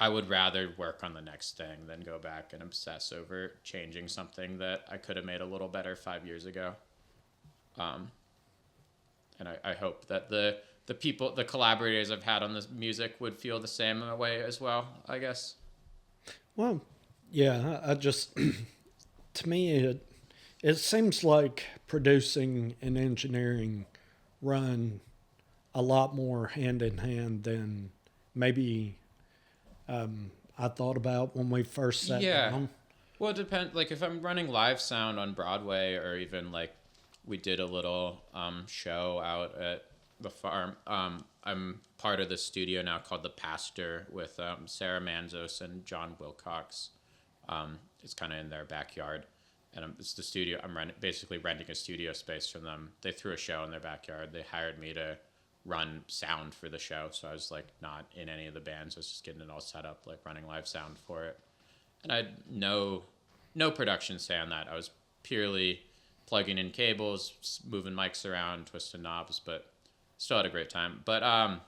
I would rather work on the next thing than go back and obsess over changing something that I could have made a little better 5 years ago. And I hope that the people, the collaborators I've had on this music would feel the same way as well, I guess. Well, yeah, I just, to me, it seems like producing and engineering run a lot more hand in hand than maybe I thought about when we first sat down. Well, it depends. Like if I'm running live sound on Broadway or even like we did a little show out at the farm. I'm part of the studio now called The Pastor with Sarah Manzos and John Wilcox. It's kind of in their backyard. And it's the studio. I'm basically renting a studio space from them. They threw a show in their backyard. They hired me to run sound for the show. So I was like not in any of the bands. I was just getting it all set up, like running live sound for it. And I had no production say on that. I was purely plugging in cables, moving mics around, twisting knobs, but still had a great time. But I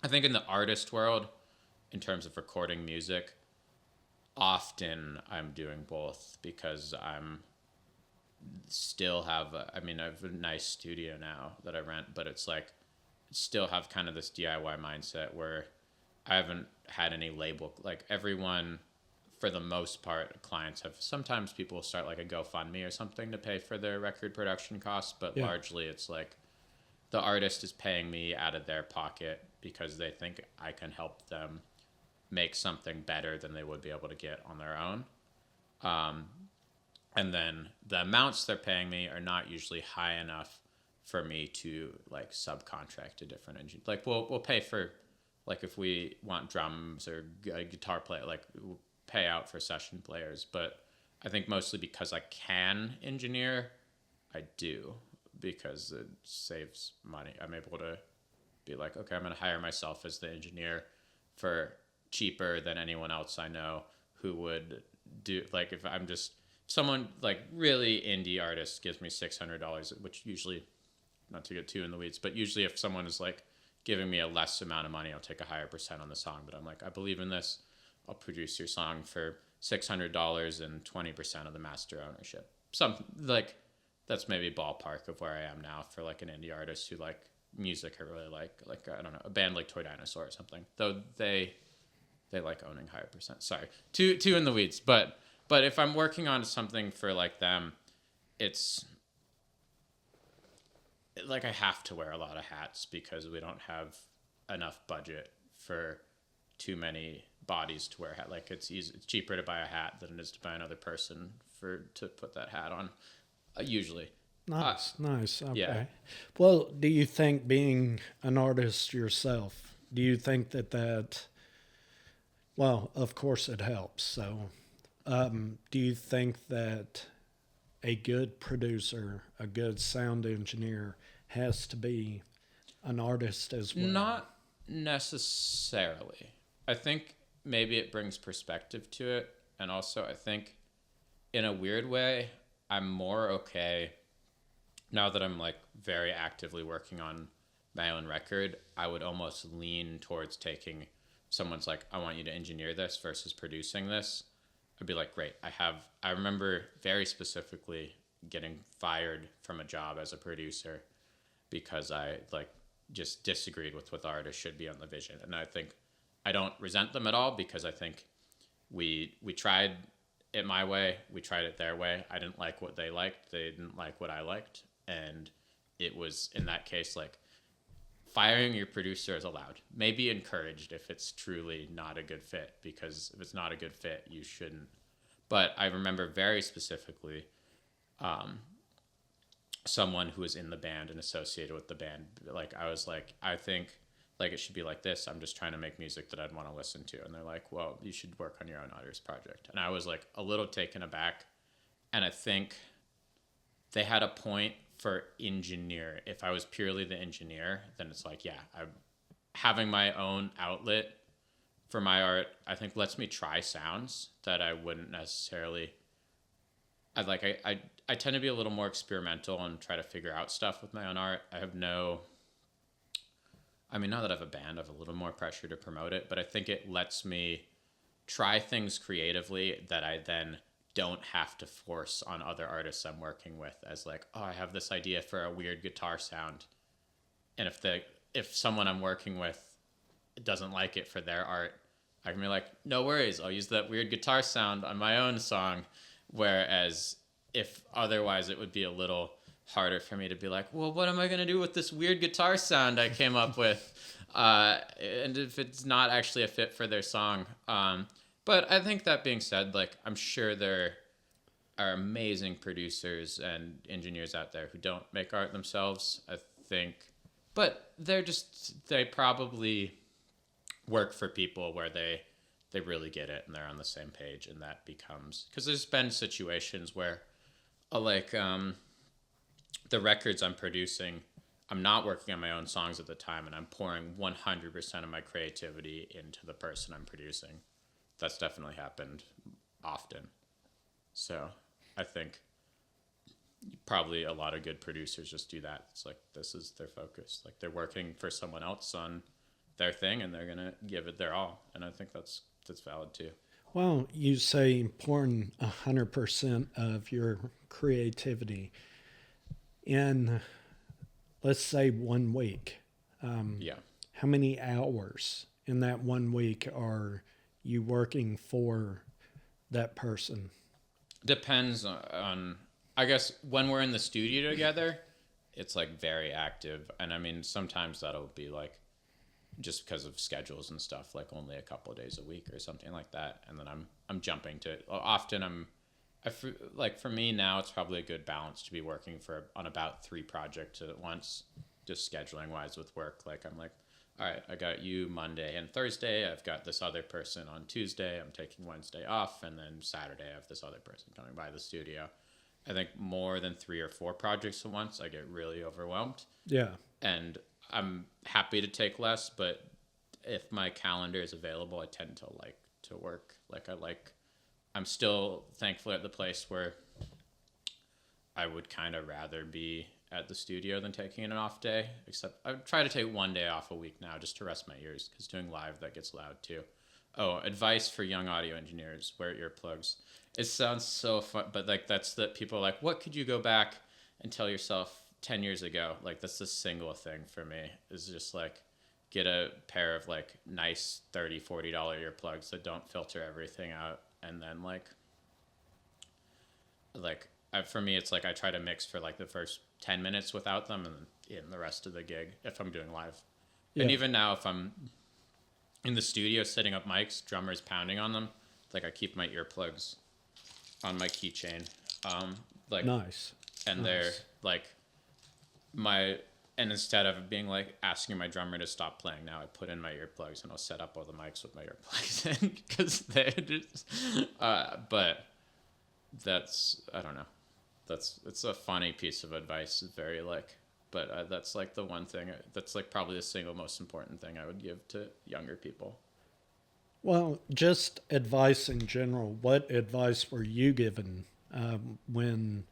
think in the artist world, in terms of recording music, often I'm doing both because I'm still have I have a nice studio now that I rent, but it's like still have kind of this DIY mindset where I haven't had any label, like everyone for the most part clients have, sometimes people start like a GoFundMe or something to pay for their record production costs, but largely it's like the artist is paying me out of their pocket because they think I can help them make something better than they would be able to get on their own. And then the amounts they're paying me are not usually high enough for me to like subcontract a different engine. Like we'll pay for, like if we want drums or a guitar player, like we'll pay out for session players. But I think mostly because I can engineer, I do, because it saves money. I'm able to be like, okay, I'm going to hire myself as the engineer for cheaper than anyone else I know who would do, like if I'm just someone like really indie artist gives me $600, which usually, not to get too in the weeds, but usually if someone is like giving me a less amount of money, I'll take a higher percent on the song. But I'm like, I believe in this. I'll produce your song for $600 and 20% of the master ownership. Something like that's maybe ballpark of where I am now for like an indie artist who like music I really like I don't know, a band like Toy Dinosaur or something. Though they like owning higher percent. Sorry, too in the weeds. But if I'm working on something for like them, it's like I have to wear a lot of hats because we don't have enough budget for too many bodies to wear a hat. Like it's cheaper to buy a hat than it is to buy another person to put that hat on. Usually. Nice. Okay. Yeah. Well, do you think being an artist yourself, do you think that, well, of course it helps. So, do you think that a good producer, a good sound engineer has to be an artist as well? Not necessarily. I think maybe it brings perspective to it. And also, I think in a weird way, I'm more okay now that I'm like very actively working on my own record. I would almost lean towards taking someone's like, I want you to engineer this versus producing this. I'd be like, great. I remember very specifically getting fired from a job as a producer because I like just disagreed with what the artist should be on the vision. And I think I don't resent them at all because I think we tried it my way. We tried it their way. I didn't like what they liked. They didn't like what I liked. And it was, in that case, like firing your producer is allowed. Maybe encouraged if it's truly not a good fit, because if it's not a good fit, you shouldn't. But I remember very specifically someone who was in the band and associated with the band. Like, I was like, I think like it should be like this. I'm just trying to make music that I'd want to listen to. And they're like, well, you should work on your own artist project. And I was like a little taken aback. And I think they had a point for engineer. If I was purely the engineer, then it's like, yeah, I'm having my own outlet for my art. I think lets me try sounds that I wouldn't necessarily. I tend to be a little more experimental and try to figure out stuff with my own art. Now that I have a band, I have a little more pressure to promote it, but I think it lets me try things creatively that I then don't have to force on other artists I'm working with as like, oh, I have this idea for a weird guitar sound. And if someone I'm working with doesn't like it for their art, I can be like, no worries, I'll use that weird guitar sound on my own song. Whereas if otherwise it would be a little harder for me to be like, well, what am I going to do with this weird guitar sound I came up with? And if it's not actually a fit for their song. But I think that being said, like, I'm sure there are amazing producers and engineers out there who don't make art themselves, I think. But they probably work for people where they really get it and they're on the same page. And that becomes, because there's been situations where the records I'm producing, I'm not working on my own songs at the time, and I'm pouring 100% of my creativity into the person I'm producing. That's definitely happened often. So I think probably a lot of good producers just do that. It's like, this is their focus. Like, they're working for someone else on their thing, and they're going to give it their all. And I think that's valid too. Well, you say pouring 100% of your creativity in, let's say, 1 week. Yeah. How many hours in that 1 week are you working for that person? Depends on, I guess, when we're in the studio together, it's like very active. And I mean, sometimes that'll be like, just because of schedules and stuff, like only a couple of days a week or something like that. And then I'm jumping to it. Often for me now, it's probably a good balance to be working on about 3 projects at once, just scheduling wise with work. Like, I'm like, all right, I got you Monday and Thursday. I've got this other person on Tuesday. I'm taking Wednesday off. And then Saturday, I have this other person coming by the studio. I think more than 3 or 4 projects at once, I get really overwhelmed. Yeah. And I'm happy to take less, but if my calendar is available, I tend to like to work. I'm still thankful at the place where I would kind of rather be at the studio than taking an off day, except I try to take one day off a week now just to rest my ears, because doing live, that gets loud too. Oh, advice for young audio engineers: wear earplugs. It sounds so fun, but like that's that people are like, what could you go back and tell yourself 10 years ago? Like that's the single thing for me, is just like get a pair of like nice $30-$40 earplugs that don't filter everything out, and then for me it's like I try to mix for like the first 10 minutes without them, and then in the rest of the gig if I'm doing live. Yeah. And even now, if I'm in the studio setting up mics, drummers pounding on them, like I keep my earplugs on my keychain. Nice. And nice. they're like and instead of being like asking my drummer to stop playing, now I put in my earplugs and I'll set up all the mics with my earplugs in, because they're just, but that's, I don't know. It's a funny piece of advice. It's very but that's like the one thing that's like probably the single most important thing I would give to younger people. Well, just advice in general. What advice were you given when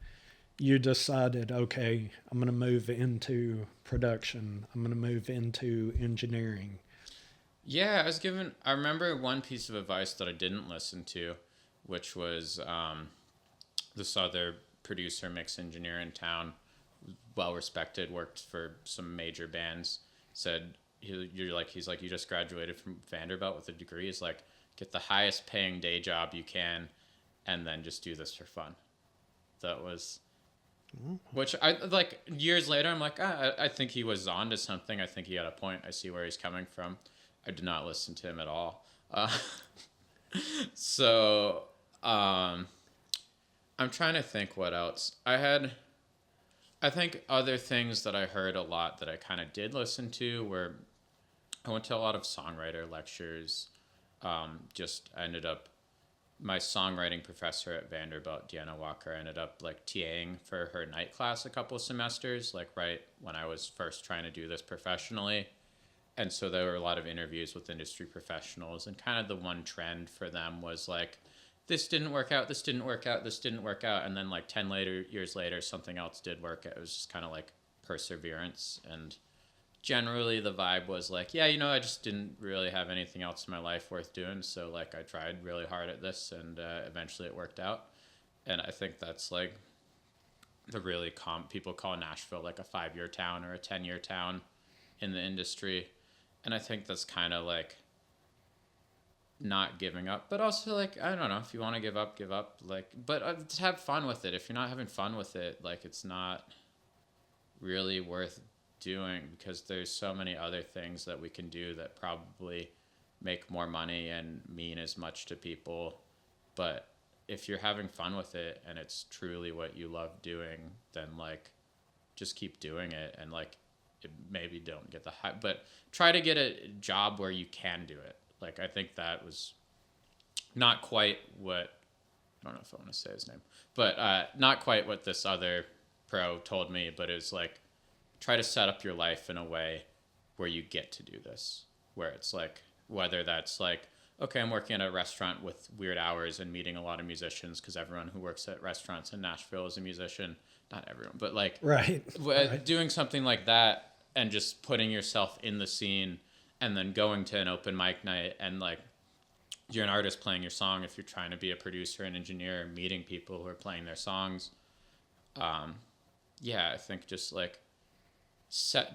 you decided, okay, I'm going to move into production, I'm going to move into engineering? Yeah, I remember one piece of advice that I didn't listen to, which was this other producer, mix engineer in town, well respected, worked for some major bands, said, he's like, you just graduated from Vanderbilt with a degree. He's like, get the highest paying day job you can, and then just do this for fun. That was, which I like years later, I'm like, I think he was on to something. I think he had a point. I see where he's coming from. I did not listen to him at all. So, I'm trying to think what else. I think other things that I heard a lot that I kind of did listen to were, I went to a lot of songwriter lectures. My songwriting professor at Vanderbilt, Deanna Walker, ended up like TAing for her night class a couple of semesters, like right when I was first trying to do this professionally. And so there were a lot of interviews with industry professionals, and kind of the one trend for them was like, this didn't work out, this didn't work out, this didn't work out. And then like 10 years later, something else did work. It was just kind of like perseverance. And generally the vibe was like, yeah, I just didn't really have anything else in my life worth doing. So like I tried really hard at this, and eventually it worked out. And I think that's like the really people call Nashville like a 5-year town or a 10-year town in the industry. And I think that's kind of like not giving up, but also like, I don't know, if you want to give up, like, but just have fun with it. If you're not having fun with it, like, it's not really worth doing, because there's so many other things that we can do that probably make more money and mean as much to people. But if you're having fun with it and it's truly what you love doing, then like just keep doing it. And like maybe don't get the hype, but try to get a job where you can do it. Like, I think that was not quite what, I don't know if I want to say his name, but not quite what this other pro told me, but it was like, try to set up your life in a way where you get to do this, where it's like, whether that's like, okay, I'm working at a restaurant with weird hours and meeting a lot of musicians, because everyone who works at restaurants in Nashville is a musician. Not everyone, but like, right. Doing something like that and just putting yourself in the scene, and then going to an open mic night, and like, you're an artist playing your song. If you're trying to be a producer and engineer, meeting people who are playing their songs. Yeah, I think just like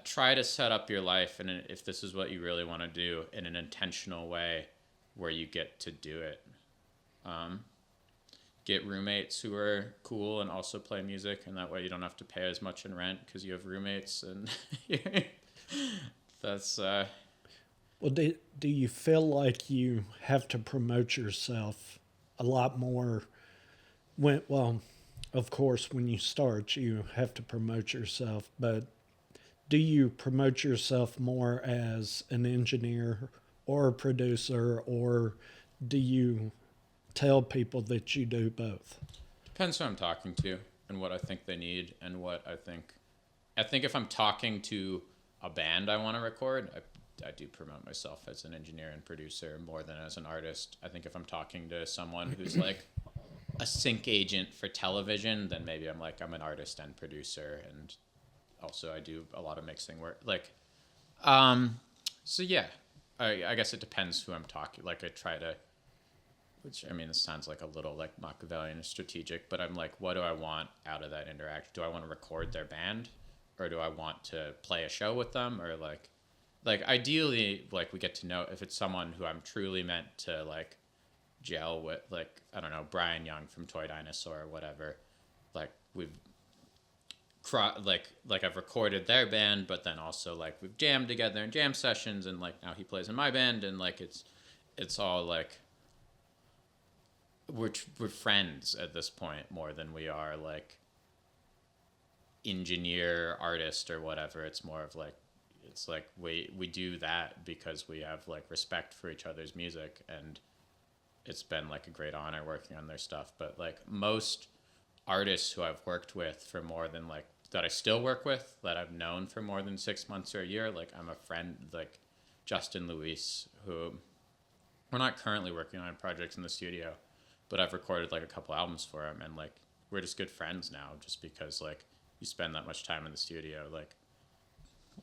try to set up your life, and if this is what you really want to do, in an intentional way where you get to do it. Get roommates who are cool and also play music, and that way you don't have to pay as much in rent because you have roommates, and that's Well, do you feel like you have to promote yourself a lot more well, of course, when you start, you have to promote yourself, but do you promote yourself more as an engineer or a producer, or do you tell people that you do both? Depends who I'm talking to and what I think they need, and what I think if I'm talking to a band I want to record, I do promote myself as an engineer and producer more than as an artist. I think if I'm talking to someone who's like a sync agent for television, then maybe I'm an artist and producer, and also I do a lot of mixing work. So yeah, I guess it depends who I'm talking. Like I try to, which I mean, this sounds like a little like Machiavellian or strategic, but I'm like, what do I want out of that interaction? Do I want to record their band, or do I want to play a show with them, or like ideally, like we get to know if it's someone who I'm truly meant to like gel with, like I don't know, Brian Young from Toy Dinosaur or whatever. Like we've like I've recorded their band, but then also like we've jammed together in jam sessions, and like now he plays in my band, and like it's all like we're friends at this point more than we are like engineer, artist, or whatever. It's more of like it's like we do that because we have like respect for each other's music, and it's been like a great honor working on their stuff. But like most artists who I've worked with for more than like that I still work with, that I've known for more than 6 months or a year, like I'm a friend, like Justin Luis, who we're not currently working on projects in the studio, but I've recorded like a couple albums for him, and like we're just good friends now, just because like you spend that much time in the studio, like,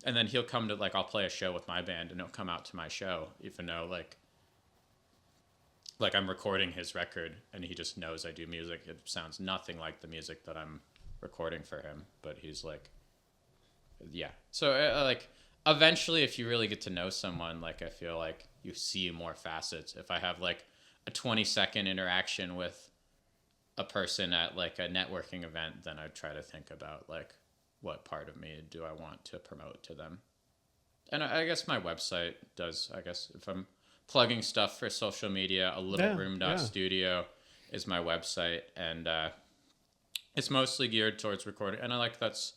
and then he'll come to like I'll play a show with my band, and he'll come out to my show, even though like I'm recording his record, and he just knows I do music. It sounds nothing like the music that I'm recording for him, but he's like, yeah. So like eventually, if you really get to know someone, like I feel like you see more facets. If I have like a 20-second interaction with a person at like a networking event, then I try to think about like what part of me do I want to promote to them. And I guess my website does, I guess if I'm plugging stuff for social media, a little room.studio is my website, and it's mostly geared towards recording, and I like that's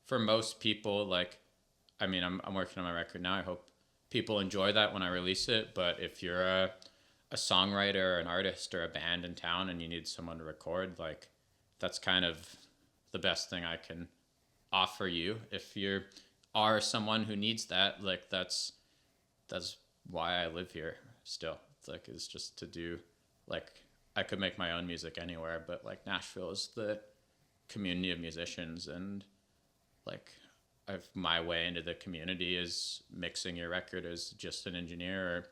for most people. Like I mean, I'm working on my record now. I hope people enjoy that when I release it, but if you're a songwriter or an artist or a band in town and you need someone to record, like that's kind of the best thing I can offer you. If you are someone who needs that, like that's why I live here still. It's just to do, like I could make my own music anywhere, but like Nashville is the community of musicians, and like my way into the community is mixing your record as just an engineer, or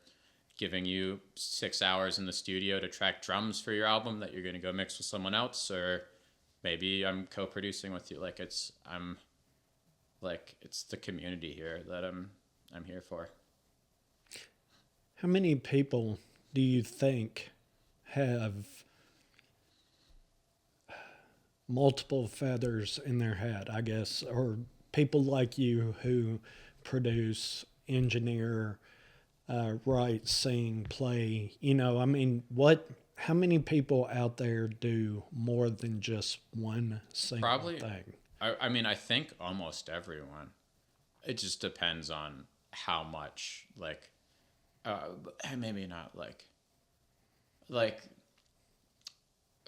giving you 6 hours in the studio to track drums for your album that you're going to go mix with someone else, or maybe I'm co-producing with you. Like it's the community here that I'm here for. How many people do you think have multiple feathers in their hat, I guess, or people like you who produce, engineer, write, sing, play? You know, I mean, how many people out there do more than just one single thing? I mean, I think almost everyone. It just depends on how much, like, maybe not like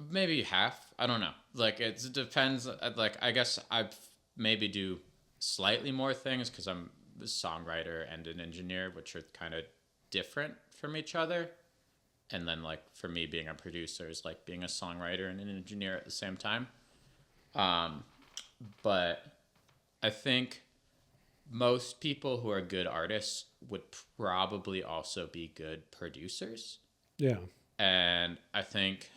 maybe half. I don't know. Like it depends. Like I guess I maybe do slightly more things because I'm a songwriter and an engineer, which are kind of different from each other. And then like for me, being a producer is like being a songwriter and an engineer at the same time. But I think most people who are good artists would probably also be good producers. Yeah. And I think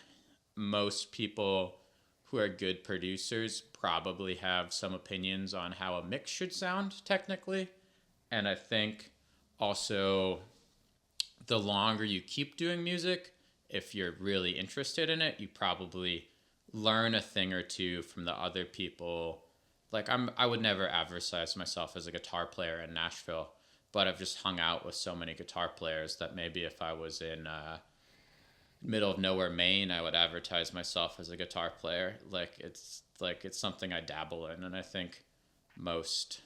most people who are good producers probably have some opinions on how a mix should sound technically. And I think also the longer you keep doing music, if you're really interested in it, you probably learn a thing or two from the other people. Like I would never advertise myself as a guitar player in Nashville, but I've just hung out with so many guitar players that maybe if I was in middle of nowhere, Maine, I would advertise myself as a guitar player. It's something I dabble in. And I think most,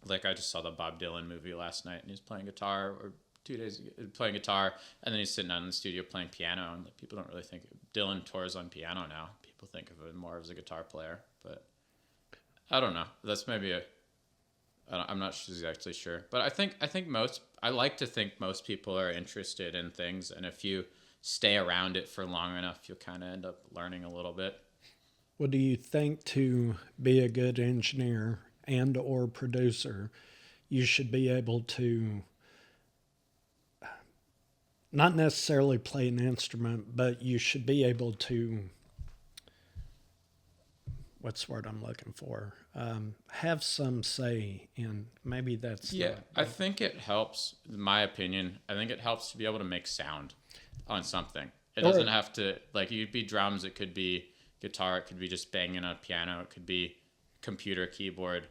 like I just saw the Bob Dylan movie last night, and he's playing guitar, or 2 days ago, playing guitar, and then he's sitting out in the studio playing piano, and like, people don't really think Dylan tours on piano now. People think of him more as a guitar player, but I don't know. That's maybe I'm not exactly sure, but I like to think most people are interested in things, and if you stay around it for long enough, you'll kind of end up learning a little bit. What do you think to be a good engineer and or producer, you should be able to not necessarily play an instrument, but you should be able to, what's the word I'm looking for? Have some say in, maybe that's... Yeah, I think it helps, in my opinion, I think it helps to be able to make sound on something. It doesn't have to, like, it could be drums, it could be guitar, it could be just banging on a piano, it could be computer keyboard.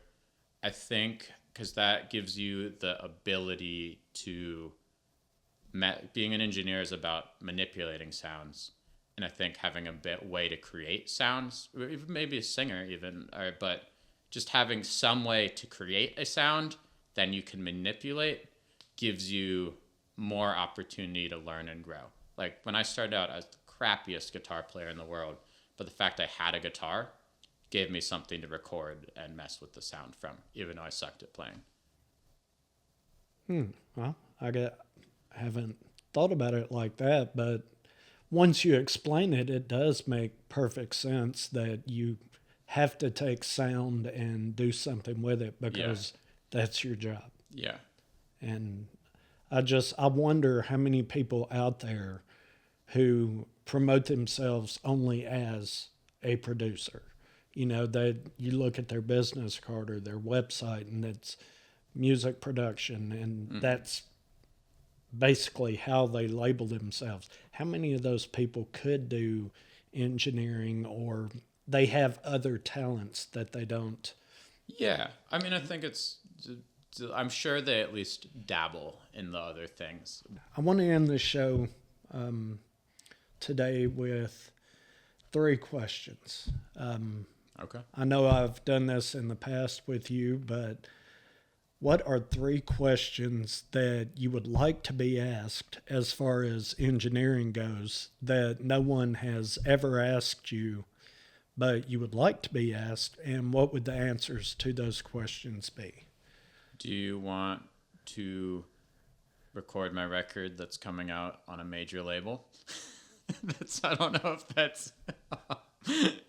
I think because that gives you the ability to, being an engineer is about manipulating sounds. And I think having a way to create sounds, or even maybe a singer even, but just having some way to create a sound then you can manipulate gives you more opportunity to learn and grow. Like when I started out, I was the crappiest guitar player in the world, but the fact I had a guitar gave me something to record and mess with the sound from, even though I sucked at playing. Well, I haven't thought about it like that, but once you explain it, it does make perfect sense that you have to take sound and do something with it because that's your job. Yeah. And I wonder how many people out there who promote themselves only as a producer. You know, you look at their business card or their website and it's music production, and that's basically how they label themselves. How many of those people could do engineering, or they have other talents that they don't? Yeah. I mean, I think I'm sure they at least dabble in the other things. I want to end the show today with 3 questions. Okay. I know I've done this in the past with you, but what are 3 questions that you would like to be asked as far as engineering goes that no one has ever asked you, but you would like to be asked, and what would the answers to those questions be? Do you want to record my record that's coming out on a major label? I don't know if that's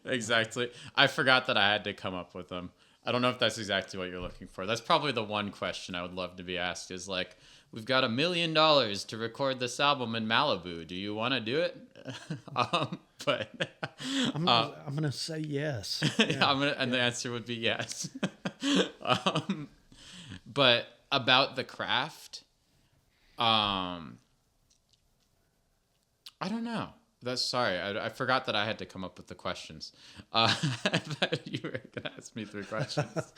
exactly. I forgot that I had to come up with them. I don't know if that's exactly what you're looking for. That's probably the one question I would love to be asked is like, we've got $1 million to record this album in Malibu. Do you want to do it? But I'm gonna say yes. Yeah, and the answer would be yes. But about the craft, I don't know. Sorry. I forgot that I had to come up with the questions. I thought you were going to ask me 3 questions.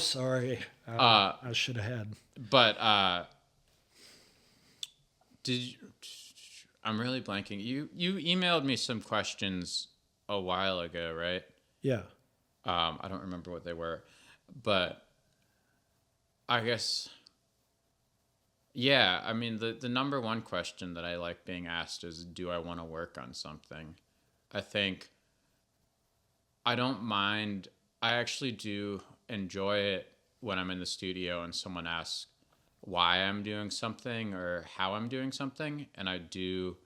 Sorry. I should have had. But I'm really blanking. You emailed me some questions a while ago, right? Yeah. I don't remember what they were, but I guess... Yeah, I mean, the number one question that I like being asked is, do I want to work on something? I think I don't mind. I actually do enjoy it when I'm in the studio and someone asks why I'm doing something or how I'm doing something. And I do,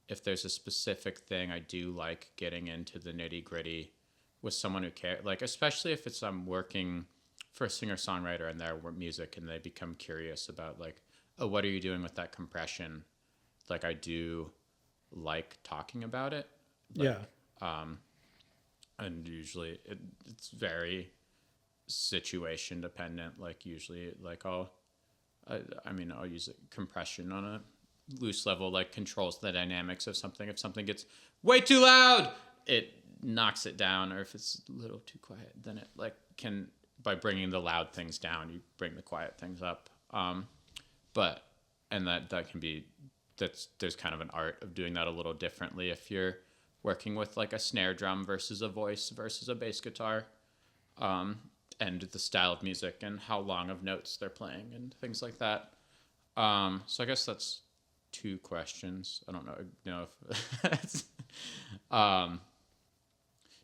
if there's a specific thing, I do like getting into the nitty gritty with someone who cares. Like, especially if I'm working for a singer-songwriter and their music and they become curious about like, oh, what are you doing with that compression? Like, I do like talking about it. But, and usually it's very situation dependent. Like, usually, like, I'll use compression on a loose level, like, controls the dynamics of something. If something gets way too loud, it knocks it down. Or if it's a little too quiet, then it, like, can, by bringing the loud things down, you bring the quiet things up. But, and that can be, there's kind of an art of doing that a little differently if you're working with like a snare drum versus a voice versus a bass guitar, and the style of music and how long of notes they're playing and things like that. So I guess that's 2 questions. I don't know if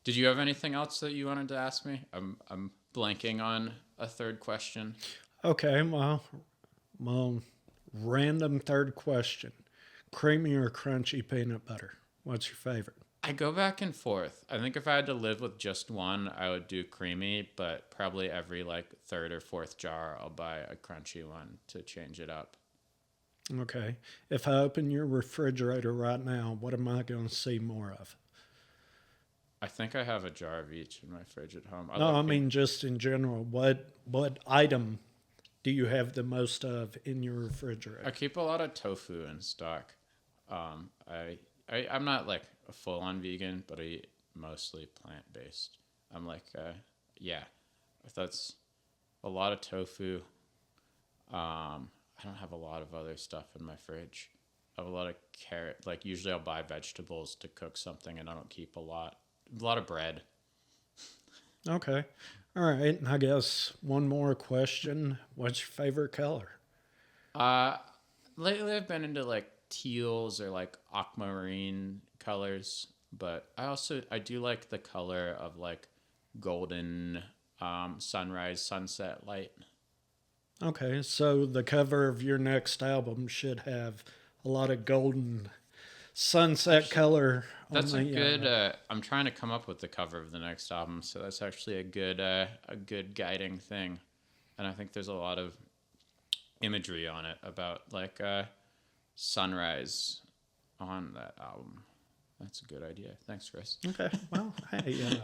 did you have anything else that you wanted to ask me? I'm blanking on a 3rd question. Okay, well, random 3rd question. creamy or crunchy peanut butter? What's your favorite? I go back and forth. I think if I had to live with just one, I would do creamy, but probably every like third or fourth jar, I'll buy a crunchy one to change it up. Okay. If I open your refrigerator right now, what am I going to see more of? I think I have a jar of each in my fridge at home. No, I mean just in general. What item do you have the most of in your refrigerator? I keep a lot of tofu in stock. I'm not like a full-on vegan, but I eat mostly plant-based. I'm like, yeah, that's a lot of tofu. I don't have a lot of other stuff in my fridge. I have a lot of carrot. Like usually I'll buy vegetables to cook something, and I don't keep a lot. A lot of bread. Okay. All right. And I guess one more question. What's your favorite color? Lately I've been into like teals or like aquamarine colors, but I do like the color of like golden sunrise sunset light. Okay. So the cover of your next album should have a lot of golden sunset color. That's a good. I'm trying to come up with the cover of the next album, so that's actually a good guiding thing, and I think there's a lot of imagery on it about like sunrise on that album. That's a good idea. Thanks, Chris. Okay. Well, hey,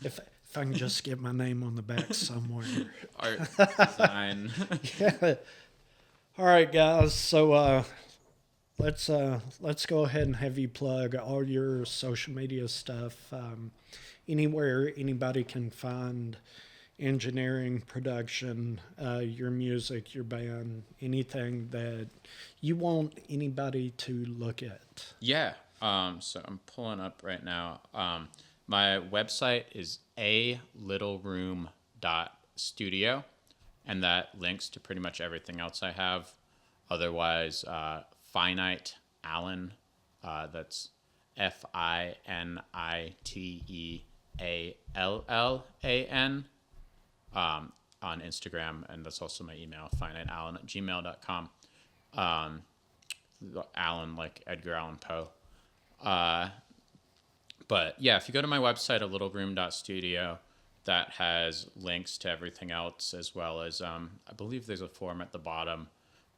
if I can just get my name on the back somewhere. Art design. Yeah. All right, guys. So let's go ahead and have you plug all your social media stuff. Anywhere anybody can find engineering, production, your music, your band, anything that you want anybody to look at. Yeah. So I'm pulling up right now. My website is alittleroom.studio, and that links to pretty much everything else I have. Otherwise, Finite Allan, that's FINITEALLAN, on Instagram, and that's also my email, finiteallan@gmail.com. Allan, like Edgar Allan Poe. But yeah, if you go to my website, alittleroom.studio, that has links to everything else, as well as I believe there's a form at the bottom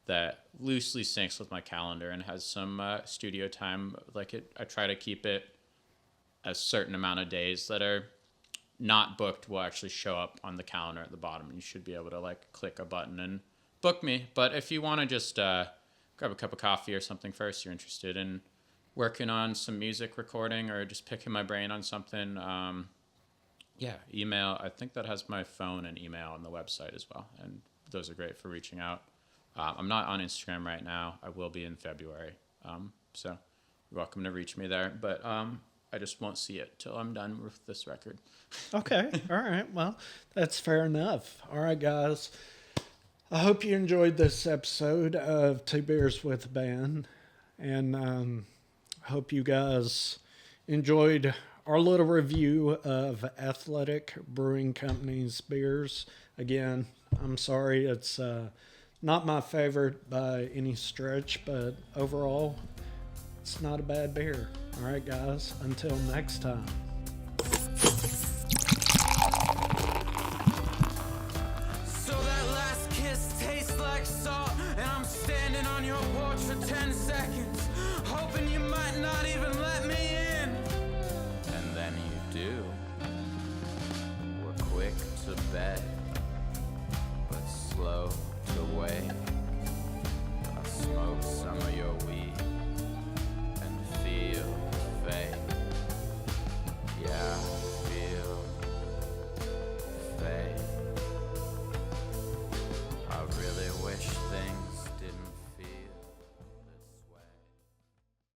that loosely syncs with my calendar and has some studio time. I try to keep it a certain amount of days that are not booked will actually show up on the calendar at the bottom. You should be able to like click a button and book me. But if you want to just grab a cup of coffee or something first, you're interested in working on some music recording or just picking my brain on something, email. I think that has my phone and email on the website as well, and those are great for reaching out. I'm not on Instagram right now. I will be in February, so you're welcome to reach me there, but I just won't see it till I'm done with this record. Okay. All right. Well, that's fair enough. All right, guys. I hope you enjoyed this episode of Two Beers with a Band, and hope you guys enjoyed our little review of Athletic Brewing Company's beers. Again, I'm sorry it's not my favorite by any stretch, but overall, it's not a bad beer. All right, guys, until next time.